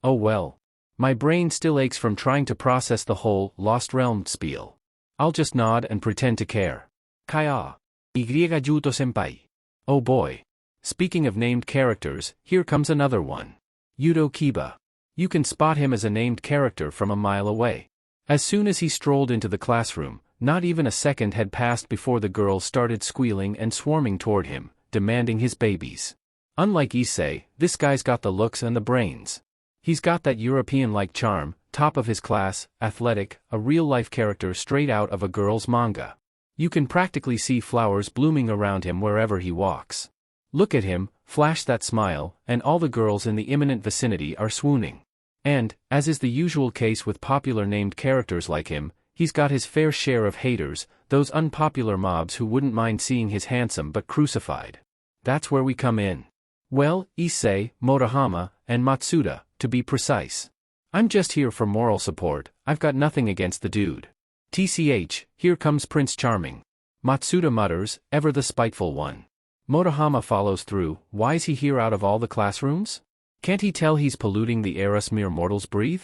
Oh well. My brain still aches from trying to process the whole Lost Realm spiel. I'll just nod and pretend to care. Kaya. Yuto senpai. Oh boy. Speaking of named characters, here comes another one. Yudo Kiba. You can spot him as a named character from a mile away. As soon as he strolled into the classroom, not even a second had passed before the girls started squealing and swarming toward him, demanding his babies. Unlike Issei, this guy's got the looks and the brains. He's got that European-like charm, top of his class, athletic, a real-life character straight out of a girl's manga. You can practically see flowers blooming around him wherever he walks. Look at him, flash that smile, and all the girls in the imminent vicinity are swooning. And, as is the usual case with popular named characters like him, he's got his fair share of haters, those unpopular mobs who wouldn't mind seeing his handsome but crucified. That's where we come in. Well, Issei, Motohama, and Matsuda, to be precise. I'm just here for moral support, I've got nothing against the dude. TCH, here comes Prince Charming. Matsuda mutters, ever the spiteful one. Motohama follows through, why's he here out of all the classrooms? Can't he tell he's polluting the air us mere mortals breathe?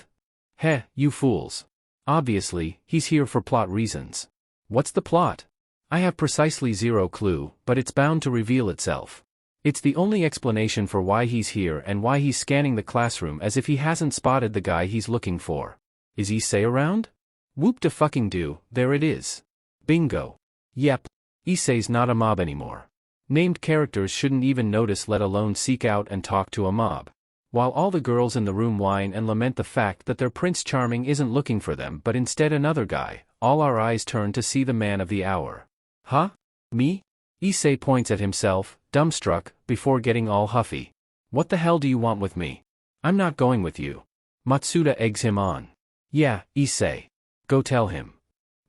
Heh, you fools. Obviously, he's here for plot reasons. What's the plot? I have precisely zero clue, but it's bound to reveal itself. It's the only explanation for why he's here and why he's scanning the classroom as if he hasn't spotted the guy he's looking for. Is Issei around? Whoop-de-fucking-do, there it is. Bingo. Yep. Issei's not a mob anymore. Named characters shouldn't even notice, let alone seek out and talk to a mob. While all the girls in the room whine and lament the fact that their Prince Charming isn't looking for them but instead another guy, all our eyes turn to see the man of the hour. Huh? Me? Issei points at himself, dumbstruck, before getting all huffy. What the hell do you want with me? I'm not going with you. Matsuda eggs him on. Yeah, Issei. Go tell him.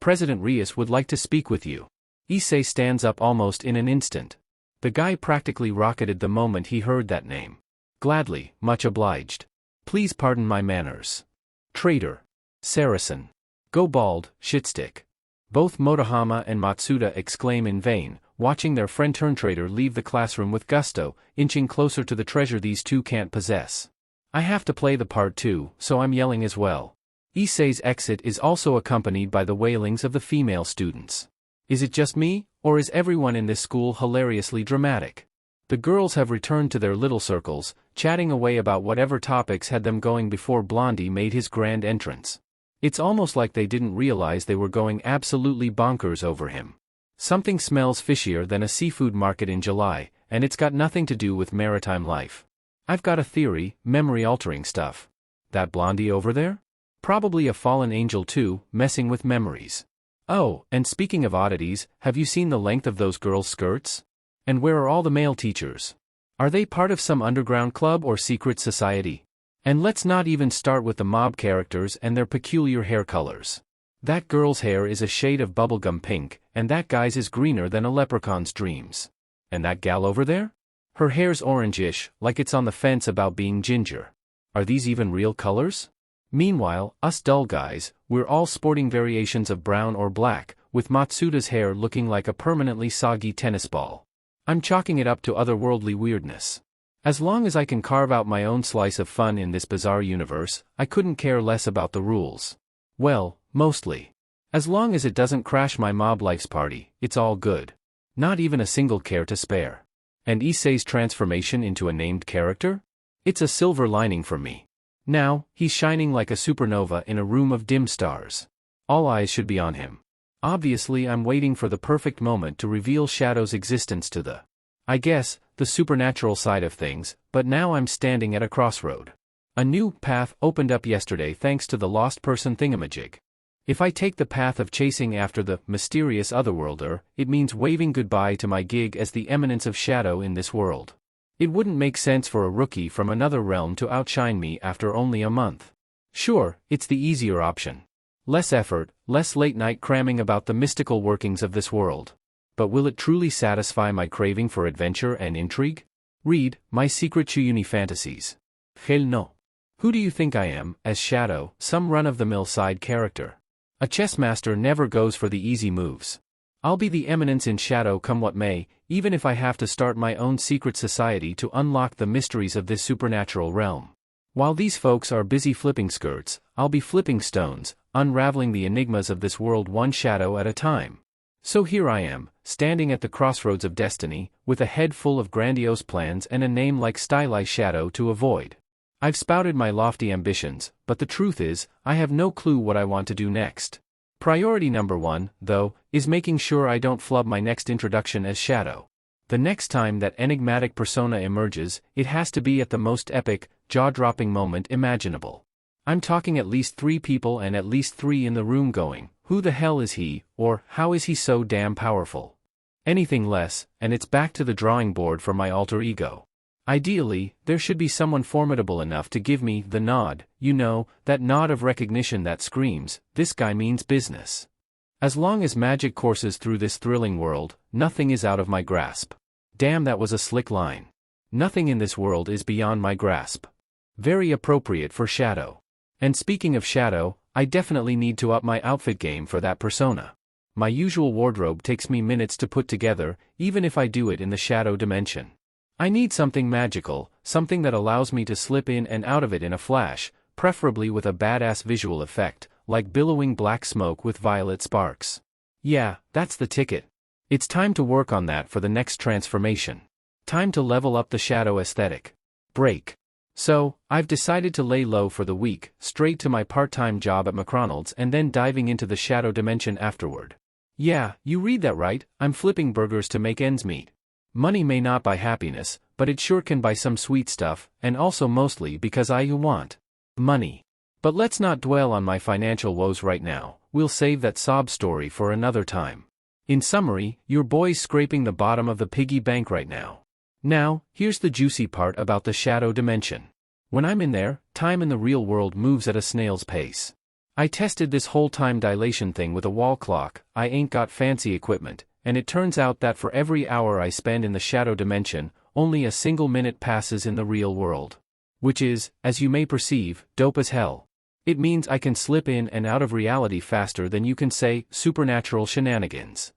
President Rias would like to speak with you. Issei stands up almost in an instant. The guy practically rocketed the moment he heard that name. Gladly, much obliged. Please pardon my manners. Traitor. Saracen. Go bald, shitstick. Both Motohama and Matsuda exclaim in vain, watching their friend turn traitor leave the classroom with gusto, inching closer to the treasure these two can't possess. I have to play the part too, so I'm yelling as well. Issei's exit is also accompanied by the wailings of the female students. Is it just me, or is everyone in this school hilariously dramatic? The girls have returned to their little circles, chatting away about whatever topics had them going before Blondie made his grand entrance. It's almost like they didn't realize they were going absolutely bonkers over him. Something smells fishier than a seafood market in July, and it's got nothing to do with maritime life. I've got a theory, memory-altering stuff. That Blondie over there? Probably a fallen angel too, messing with memories. Oh, and speaking of oddities, have you seen the length of those girls' skirts? And where are all the male teachers? Are they part of some underground club or secret society? And let's not even start with the mob characters and their peculiar hair colors. That girl's hair is a shade of bubblegum pink, and that guy's is greener than a leprechaun's dreams. And that gal over there? Her hair's orangish, like it's on the fence about being ginger. Are these even real colors? Meanwhile, us dull guys, we're all sporting variations of brown or black, with Matsuda's hair looking like a permanently soggy tennis ball. I'm chalking it up to otherworldly weirdness. As long as I can carve out my own slice of fun in this bizarre universe, I couldn't care less about the rules. Well, mostly. As long as it doesn't crash my mob life's party, it's all good. Not even a single care to spare. And Issei's transformation into a named character? It's a silver lining for me. Now, he's shining like a supernova in a room of dim stars. All eyes should be on him. Obviously, I'm waiting for the perfect moment to reveal Shadow's existence to the supernatural side of things, but now I'm standing at a crossroad. A new path opened up yesterday thanks to the lost person thingamajig. If I take the path of chasing after the mysterious otherworlder, it means waving goodbye to my gig as the eminence of Shadow in this world. It wouldn't make sense for a rookie from another realm to outshine me after only a month. Sure, it's the easier option. Less effort, less late-night cramming about the mystical workings of this world. But will it truly satisfy my craving for adventure and intrigue? Read, My Secret Chuyuni Fantasies. Hell no. Who do you think I am, as Shadow, some run-of-the-mill side character? A chess master never goes for the easy moves. I'll be the eminence in Shadow come what may, even if I have to start my own secret society to unlock the mysteries of this supernatural realm. While these folks are busy flipping skirts, I'll be flipping stones, unraveling the enigmas of this world one shadow at a time. So here I am, standing at the crossroads of destiny, with a head full of grandiose plans and a name like Stylized Shadow to avoid. I've spouted my lofty ambitions, but the truth is, I have no clue what I want to do next. Priority number one, though, is making sure I don't flub my next introduction as Shadow. The next time that enigmatic persona emerges, it has to be at the most epic, jaw-dropping moment imaginable. I'm talking at least 3 people and at least 3 in the room going, who the hell is he, or how is he so damn powerful? Anything less, and it's back to the drawing board for my alter ego. Ideally, there should be someone formidable enough to give me the nod, you know, that nod of recognition that screams, this guy means business. As long as magic courses through this thrilling world, nothing is out of my grasp. Damn, that was a slick line. Nothing in this world is beyond my grasp. Very appropriate for Shadow. And speaking of Shadow, I definitely need to up my outfit game for that persona. My usual wardrobe takes me minutes to put together, even if I do it in the Shadow dimension. I need something magical, something that allows me to slip in and out of it in a flash, preferably with a badass visual effect, like billowing black smoke with violet sparks. Yeah, that's the ticket. It's time to work on that for the next transformation. Time to level up the Shadow aesthetic. Break. So, I've decided to lay low for the week, straight to my part-time job at McDonald's and then diving into the Shadow dimension afterward. Yeah, you read that right, I'm flipping burgers to make ends meet. Money may not buy happiness, but it sure can buy some sweet stuff, and also mostly because I want money. But let's not dwell on my financial woes right now, we'll save that sob story for another time. In summary, your boy's scraping the bottom of the piggy bank right now. Now, here's the juicy part about the Shadow dimension. When I'm in there, time in the real world moves at a snail's pace. I tested this whole time dilation thing with a wall clock. I ain't got fancy equipment, and it turns out that for every hour I spend in the shadow dimension, only a single minute passes in the real world. Which is, as you may perceive, dope as hell. It means I can slip in and out of reality faster than you can say supernatural shenanigans.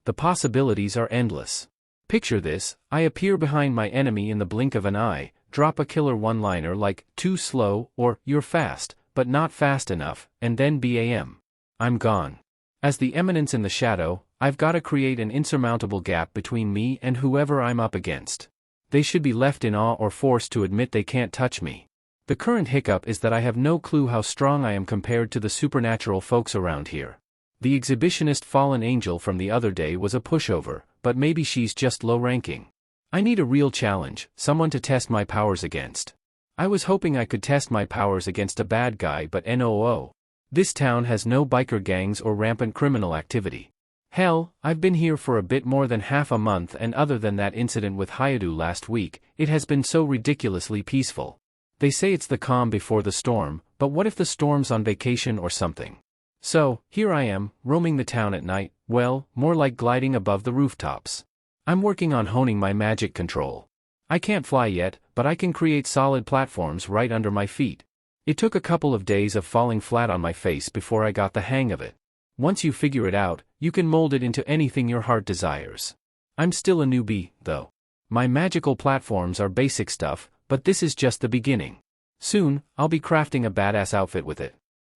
The possibilities are endless. Picture this: I appear behind my enemy in the blink of an eye, drop a killer one-liner like, "too slow," or, "you're fast, but not fast enough," and then bam. I'm gone. As the eminence in the shadow, I've gotta create an insurmountable gap between me and whoever I'm up against. They should be left in awe or forced to admit they can't touch me. The current hiccup is that I have no clue how strong I am compared to the supernatural folks around here. The exhibitionist fallen angel from the other day was a pushover, but maybe she's just low-ranking. I need a real challenge, someone to test my powers against. I was hoping I could test my powers against a bad guy, but no. This town has no biker gangs or rampant criminal activity. Hell, I've been here for a bit more than half a month, and other than that incident with Hayadu last week, it has been so ridiculously peaceful. They say it's the calm before the storm, but what if the storm's on vacation or something? So, here I am, roaming the town at night, well, more like gliding above the rooftops. I'm working on honing my magic control. I can't fly yet, but I can create solid platforms right under my feet. It took a couple of days of falling flat on my face before I got the hang of it. Once you figure it out, you can mold it into anything your heart desires. I'm still a newbie, though. My magical platforms are basic stuff, but this is just the beginning. Soon, I'll be crafting a badass outfit with it.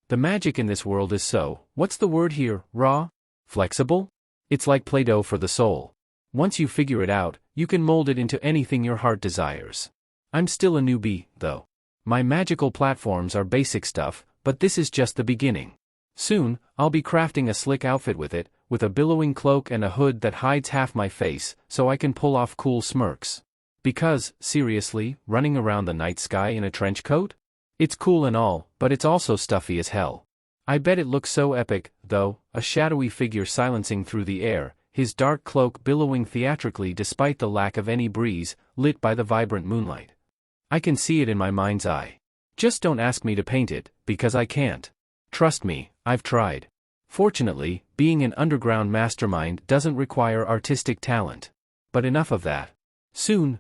The magic in this world is so, what's the word here, raw? Flexible? It's like Play-Doh for the soul. Once you figure it out, you can mold it into anything your heart desires. I'm still a newbie, though. My magical platforms are basic stuff, but this is just the beginning. Soon, I'll be crafting a slick outfit with it, with a billowing cloak and a hood that hides half my face, so I can pull off cool smirks. Because, seriously, running around the night sky in a trench coat? It's cool and all, but it's also stuffy as hell. I bet it looks so epic, though, a shadowy figure silencing through the air, his dark cloak billowing theatrically despite the lack of any breeze, lit by the vibrant moonlight. I can see it in my mind's eye. Just don't ask me to paint it, because I can't. Trust me, I've tried. Fortunately, being an underground mastermind doesn't require artistic talent. But enough of that. Soon.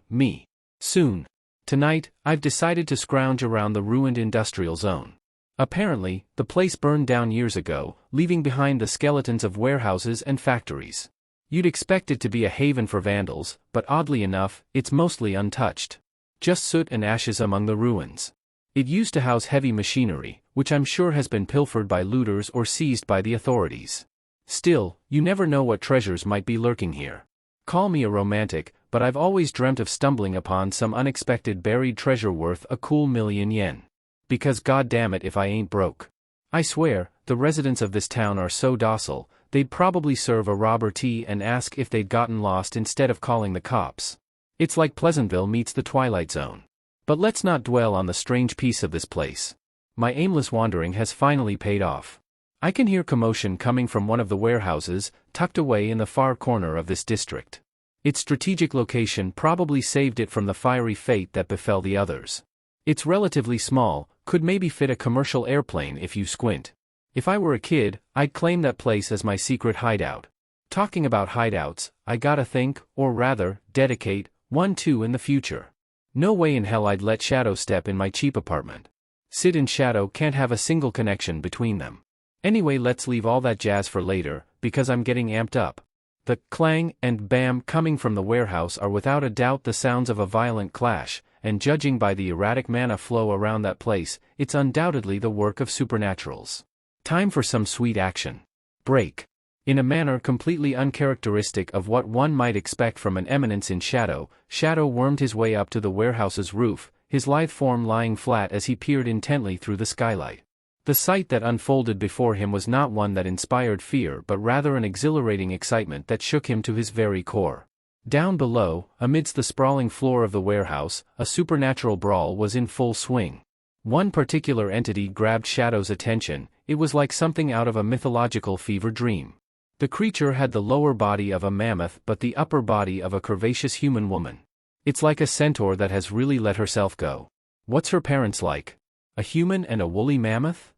Tonight, I've decided to scrounge around the ruined industrial zone. Apparently, the place burned down years ago, leaving behind the skeletons of warehouses and factories. You'd expect it to be a haven for vandals, but oddly enough, it's mostly untouched. Just soot and ashes among the ruins. It used to house heavy machinery, which I'm sure has been pilfered by looters or seized by the authorities. Still, you never know what treasures might be lurking here. Call me a romantic, but I've always dreamt of stumbling upon some unexpected buried treasure worth a cool $1,000,000. Because goddammit if I ain't broke. I swear, the residents of this town are so docile, they'd probably serve a robber tea and ask if they'd gotten lost instead of calling the cops. It's like Pleasantville meets the Twilight Zone. But let's not dwell on the strange piece of this place. My aimless wandering has finally paid off. I can hear commotion coming from one of the warehouses, tucked away in the far corner of this district. Its strategic location probably saved it from the fiery fate that befell the others. It's relatively small, could maybe fit a commercial airplane if you squint. If I were a kid, I'd claim that place as my secret hideout. Talking about hideouts, I gotta think, or rather, dedicate, one too in the future. No way in hell I'd let Shadow step in my cheap apartment. Sid and Shadow can't have a single connection between them. Anyway, let's leave all that jazz for later, because I'm getting amped up. The clang and bam coming from the warehouse are without a doubt the sounds of a violent clash, and judging by the erratic mana flow around that place, it's undoubtedly the work of supernaturals. Time for some sweet action. Break. In a manner completely uncharacteristic of what one might expect from an eminence in shadow, Shadow wormed his way up to the warehouse's roof, his lithe form lying flat as he peered intently through the skylight. The sight that unfolded before him was not one that inspired fear but rather an exhilarating excitement that shook him to his very core. Down below, amidst the sprawling floor of the warehouse, a supernatural brawl was in full swing. One particular entity grabbed Shadow's attention. It was like something out of a mythological fever dream. The creature had the lower body of a mammoth but the upper body of a curvaceous human woman. It's like a centaur that has really let herself go. What's her parents like? A human and a woolly mammoth?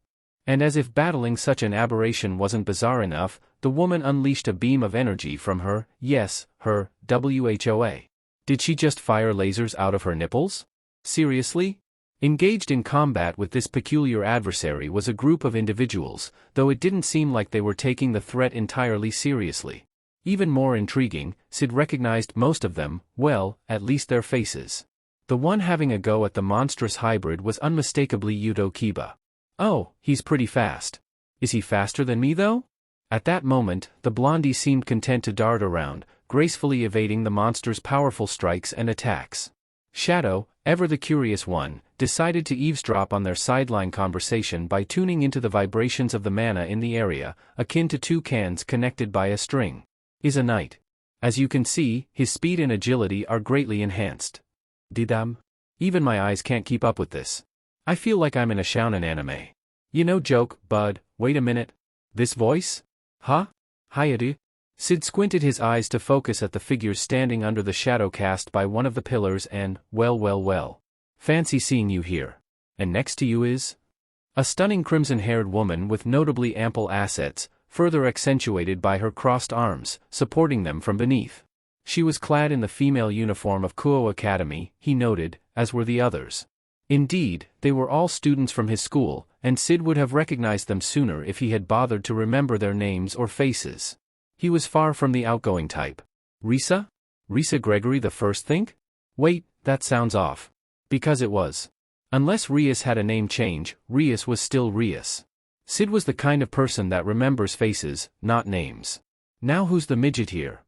And as if battling such an aberration wasn't bizarre enough, the woman unleashed a beam of energy from her WHOA. Did she just fire lasers out of her nipples? Seriously? Engaged in combat with this peculiar adversary was a group of individuals, though it didn't seem like they were taking the threat entirely seriously. Even more intriguing, Sid recognized most of them, well, at least their faces. The one having a go at the monstrous hybrid was unmistakably Yuto Kiba. Oh, he's pretty fast. Is he faster than me though? At that moment, the blondie seemed content to dart around, gracefully evading the monster's powerful strikes and attacks. Shadow, ever the curious one, decided to eavesdrop on their sideline conversation by tuning into the vibrations of the mana in the area, akin to two cans connected by a string. Is a knight. As you can see, his speed and agility are greatly enhanced. Didam? Even my eyes can't keep up with this. I feel like I'm in a shounen anime. You know joke, bud, wait a minute. This voice? Huh? Hayadu? Sid squinted his eyes to focus at the figures standing under the shadow cast by one of the pillars and, well. Fancy seeing you here. And next to you is? A stunning crimson-haired woman with notably ample assets, further accentuated by her crossed arms, supporting them from beneath. She was clad in the female uniform of Kuo Academy, he noted, as were the others. Indeed, they were all students from his school, and Sid would have recognized them sooner if he had bothered to remember their names or faces. He was far from the outgoing type. Risa? Risa Gregory the First think? Wait, that sounds off. Because it was. Unless Rias had a name change, Rias was still Rias. Sid was the kind of person that remembers faces, not names. Now who's the midget here?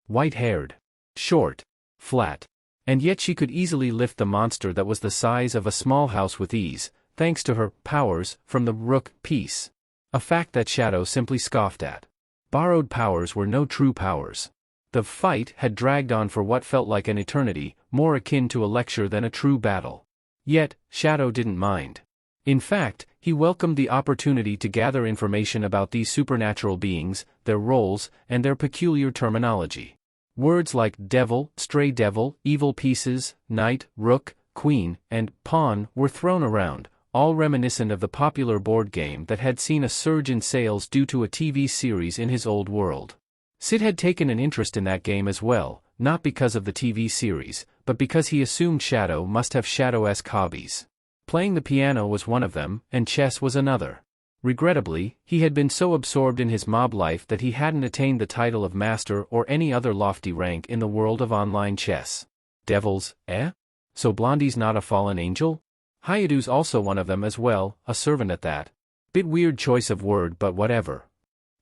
White-haired. Short. Flat. And yet she could easily lift the monster that was the size of a small house with ease, thanks to her powers from the Rook piece. A fact that Shadow simply scoffed at. Borrowed powers were no true powers. The fight had dragged on for what felt like an eternity, more akin to a lecture than a true battle. Yet, Shadow didn't mind. In fact, he welcomed the opportunity to gather information about these supernatural beings, their roles, and their peculiar terminology. Words like devil, stray devil, evil pieces, knight, rook, queen, and pawn were thrown around, all reminiscent of the popular board game that had seen a surge in sales due to a TV series in his old world. Sid had taken an interest in that game as well, not because of the TV series, but because he assumed Shadow must have Shadow-esque hobbies. Playing the piano was one of them, and chess was another. Regrettably, he had been so absorbed in his mob life that he hadn't attained the title of master or any other lofty rank in the world of online chess. Devils, eh? So Blondie's not a fallen angel? Hayadu's also one of them as well, a servant at that. Bit weird choice of word, but whatever.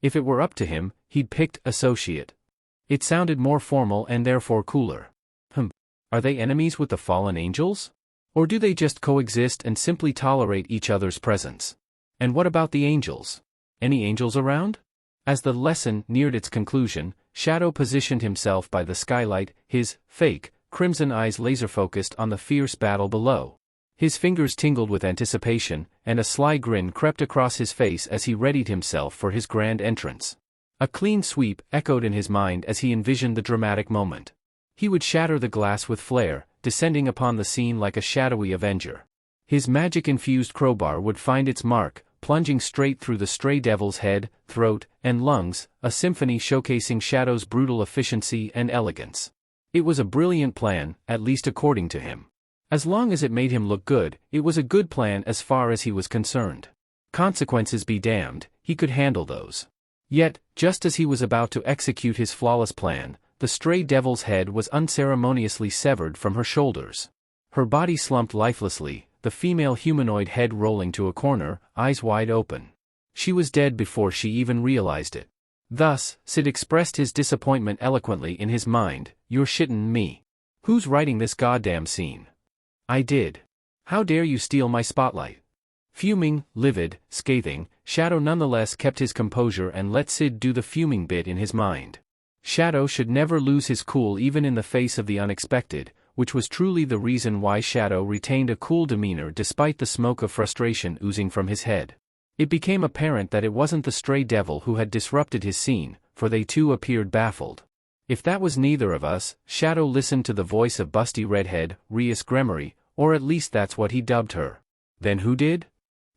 If it were up to him, he'd picked associate. It sounded more formal and therefore cooler. Are they enemies with the fallen angels? Or do they just coexist and simply tolerate each other's presence? And what about the angels? Any angels around? As the lesson neared its conclusion, Shadow positioned himself by the skylight, his fake, crimson eyes laser-focused on the fierce battle below. His fingers tingled with anticipation, and a sly grin crept across his face as he readied himself for his grand entrance. A clean sweep echoed in his mind as he envisioned the dramatic moment. He would shatter the glass with flair, descending upon the scene like a shadowy avenger. His magic-infused crowbar would find its mark, plunging straight through the stray devil's head, throat, and lungs, a symphony showcasing Shadow's brutal efficiency and elegance. It was a brilliant plan, at least according to him. As long as it made him look good, it was a good plan as far as he was concerned. Consequences be damned, he could handle those. Yet, just as he was about to execute his flawless plan, the stray devil's head was unceremoniously severed from her shoulders. Her body slumped lifelessly, the female humanoid head rolling to a corner, eyes wide open. She was dead before she even realized it. Thus, Sid expressed his disappointment eloquently in his mind, "You're shittin' me. Who's writing this goddamn scene?" "I did. How dare you steal my spotlight?" Fuming, livid, scathing, Shadow nonetheless kept his composure and let Sid do the fuming bit in his mind. Shadow should never lose his cool even in the face of the unexpected, which was truly the reason why Shadow retained a cool demeanor despite the smoke of frustration oozing from his head. It became apparent that it wasn't the stray devil who had disrupted his scene, for they too appeared baffled. If that was neither of us, Shadow listened to the voice of busty redhead, Rias Gremory, or at least that's what he dubbed her. Then who did?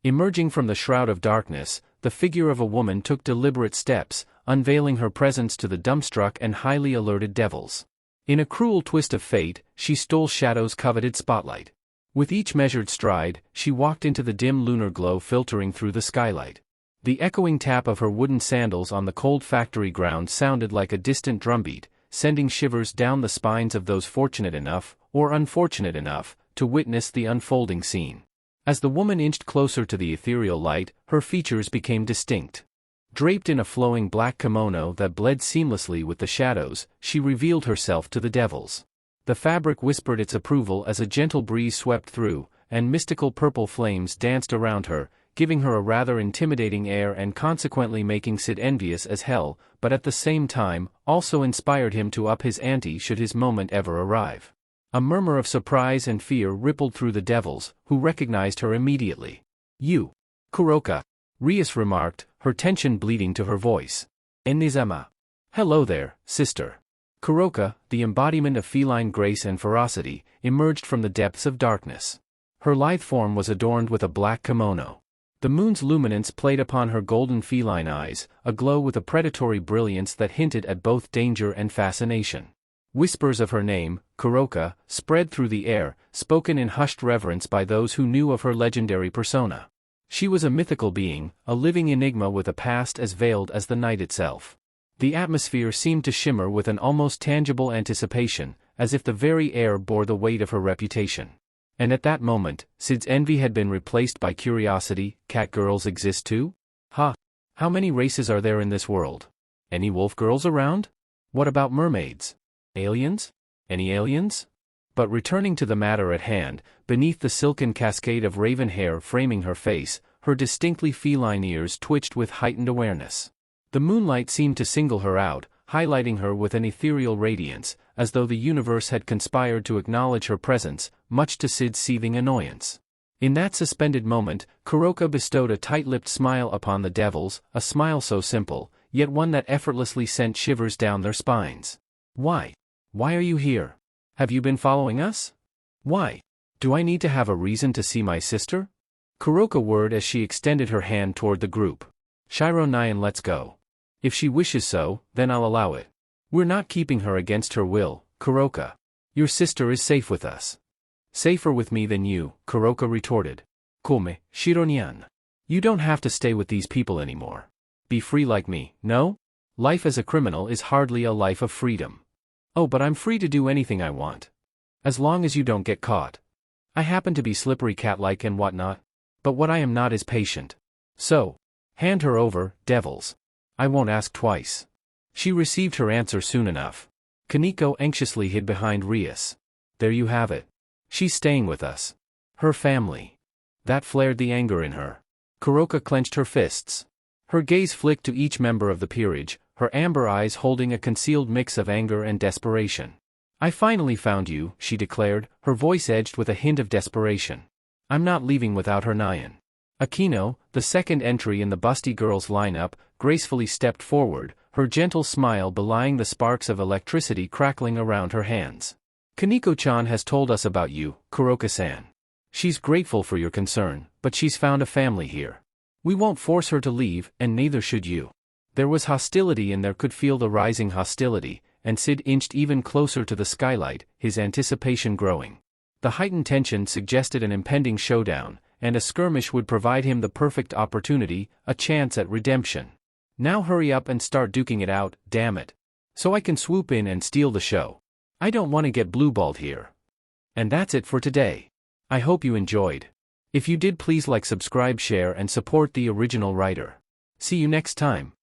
Emerging from the shroud of darkness, the figure of a woman took deliberate steps, unveiling her presence to the dumbstruck and highly alerted devils. In a cruel twist of fate, she stole Shadow's coveted spotlight. With each measured stride, she walked into the dim lunar glow filtering through the skylight. The echoing tap of her wooden sandals on the cold factory ground sounded like a distant drumbeat, sending shivers down the spines of those fortunate enough, or unfortunate enough, to witness the unfolding scene. As the woman inched closer to the ethereal light, her features became distinct. Draped in a flowing black kimono that bled seamlessly with the shadows, she revealed herself to the devils. The fabric whispered its approval as a gentle breeze swept through, and mystical purple flames danced around her, giving her a rather intimidating air and consequently making Sid envious as hell, but at the same time, also inspired him to up his ante should his moment ever arrive. A murmur of surprise and fear rippled through the devils, who recognized her immediately. "You, Kuroka," Rias remarked, her tension bleeding to her voice. "Enizama." "Hello there, sister." Kuroka, the embodiment of feline grace and ferocity, emerged from the depths of darkness. Her lithe form was adorned with a black kimono. The moon's luminance played upon her golden feline eyes, aglow with a predatory brilliance that hinted at both danger and fascination. Whispers of her name, Kuroka, spread through the air, spoken in hushed reverence by those who knew of her legendary persona. She was a mythical being, a living enigma with a past as veiled as the night itself. The atmosphere seemed to shimmer with an almost tangible anticipation, as if the very air bore the weight of her reputation. And at that moment, Sid's envy had been replaced by curiosity. Cat girls exist too? Ha! How many races are there in this world? Any wolf girls around? What about mermaids? Aliens? Any aliens? But returning to the matter at hand, beneath the silken cascade of raven hair framing her face, her distinctly feline ears twitched with heightened awareness. The moonlight seemed to single her out, highlighting her with an ethereal radiance, as though the universe had conspired to acknowledge her presence, much to Sid's seething annoyance. In that suspended moment, Kuroka bestowed a tight-lipped smile upon the devils, a smile so simple, yet one that effortlessly sent shivers down their spines. "Why? Why are you here? Have you been following us? Why? Do I need to have a reason to see my sister?" Kuroka whirred as she extended her hand toward the group. "Shiro Nyan, let's go. If she wishes so, then I'll allow it. We're not keeping her against her will, Kuroka. Your sister is safe with us." "Safer with me than you," Kuroka retorted. "Come, Shiro Nyan. You don't have to stay with these people anymore. Be free like me, no? Life as a criminal is hardly a life of freedom." "Oh, but I'm free to do anything I want. As long as you don't get caught. I happen to be slippery cat-like and whatnot. But what I am not is patient. So, hand her over, devils. I won't ask twice." She received her answer soon enough. Kaneko anxiously hid behind Rias. "There you have it. She's staying with us. Her family." That flared the anger in her. Kuroka clenched her fists. Her gaze flicked to each member of the peerage, her amber eyes holding a concealed mix of anger and desperation. "I finally found you," she declared, her voice edged with a hint of desperation. "I'm not leaving without her Nyan." Akino, the second entry in the busty girls' lineup, gracefully stepped forward, her gentle smile belying the sparks of electricity crackling around her hands. "Kaneko-chan has told us about you, Kuroka-san. She's grateful for your concern, but she's found a family here. We won't force her to leave, and neither should you." There was hostility and there could feel the rising hostility, and Sid inched even closer to the skylight, his anticipation growing. The heightened tension suggested an impending showdown, and a skirmish would provide him the perfect opportunity, a chance at redemption. "Now hurry up and start duking it out, damn it. So I can swoop in and steal the show. I don't want to get blueballed here." And that's it for today. I hope you enjoyed. If you did, please like, subscribe, share and support the original writer. See you next time.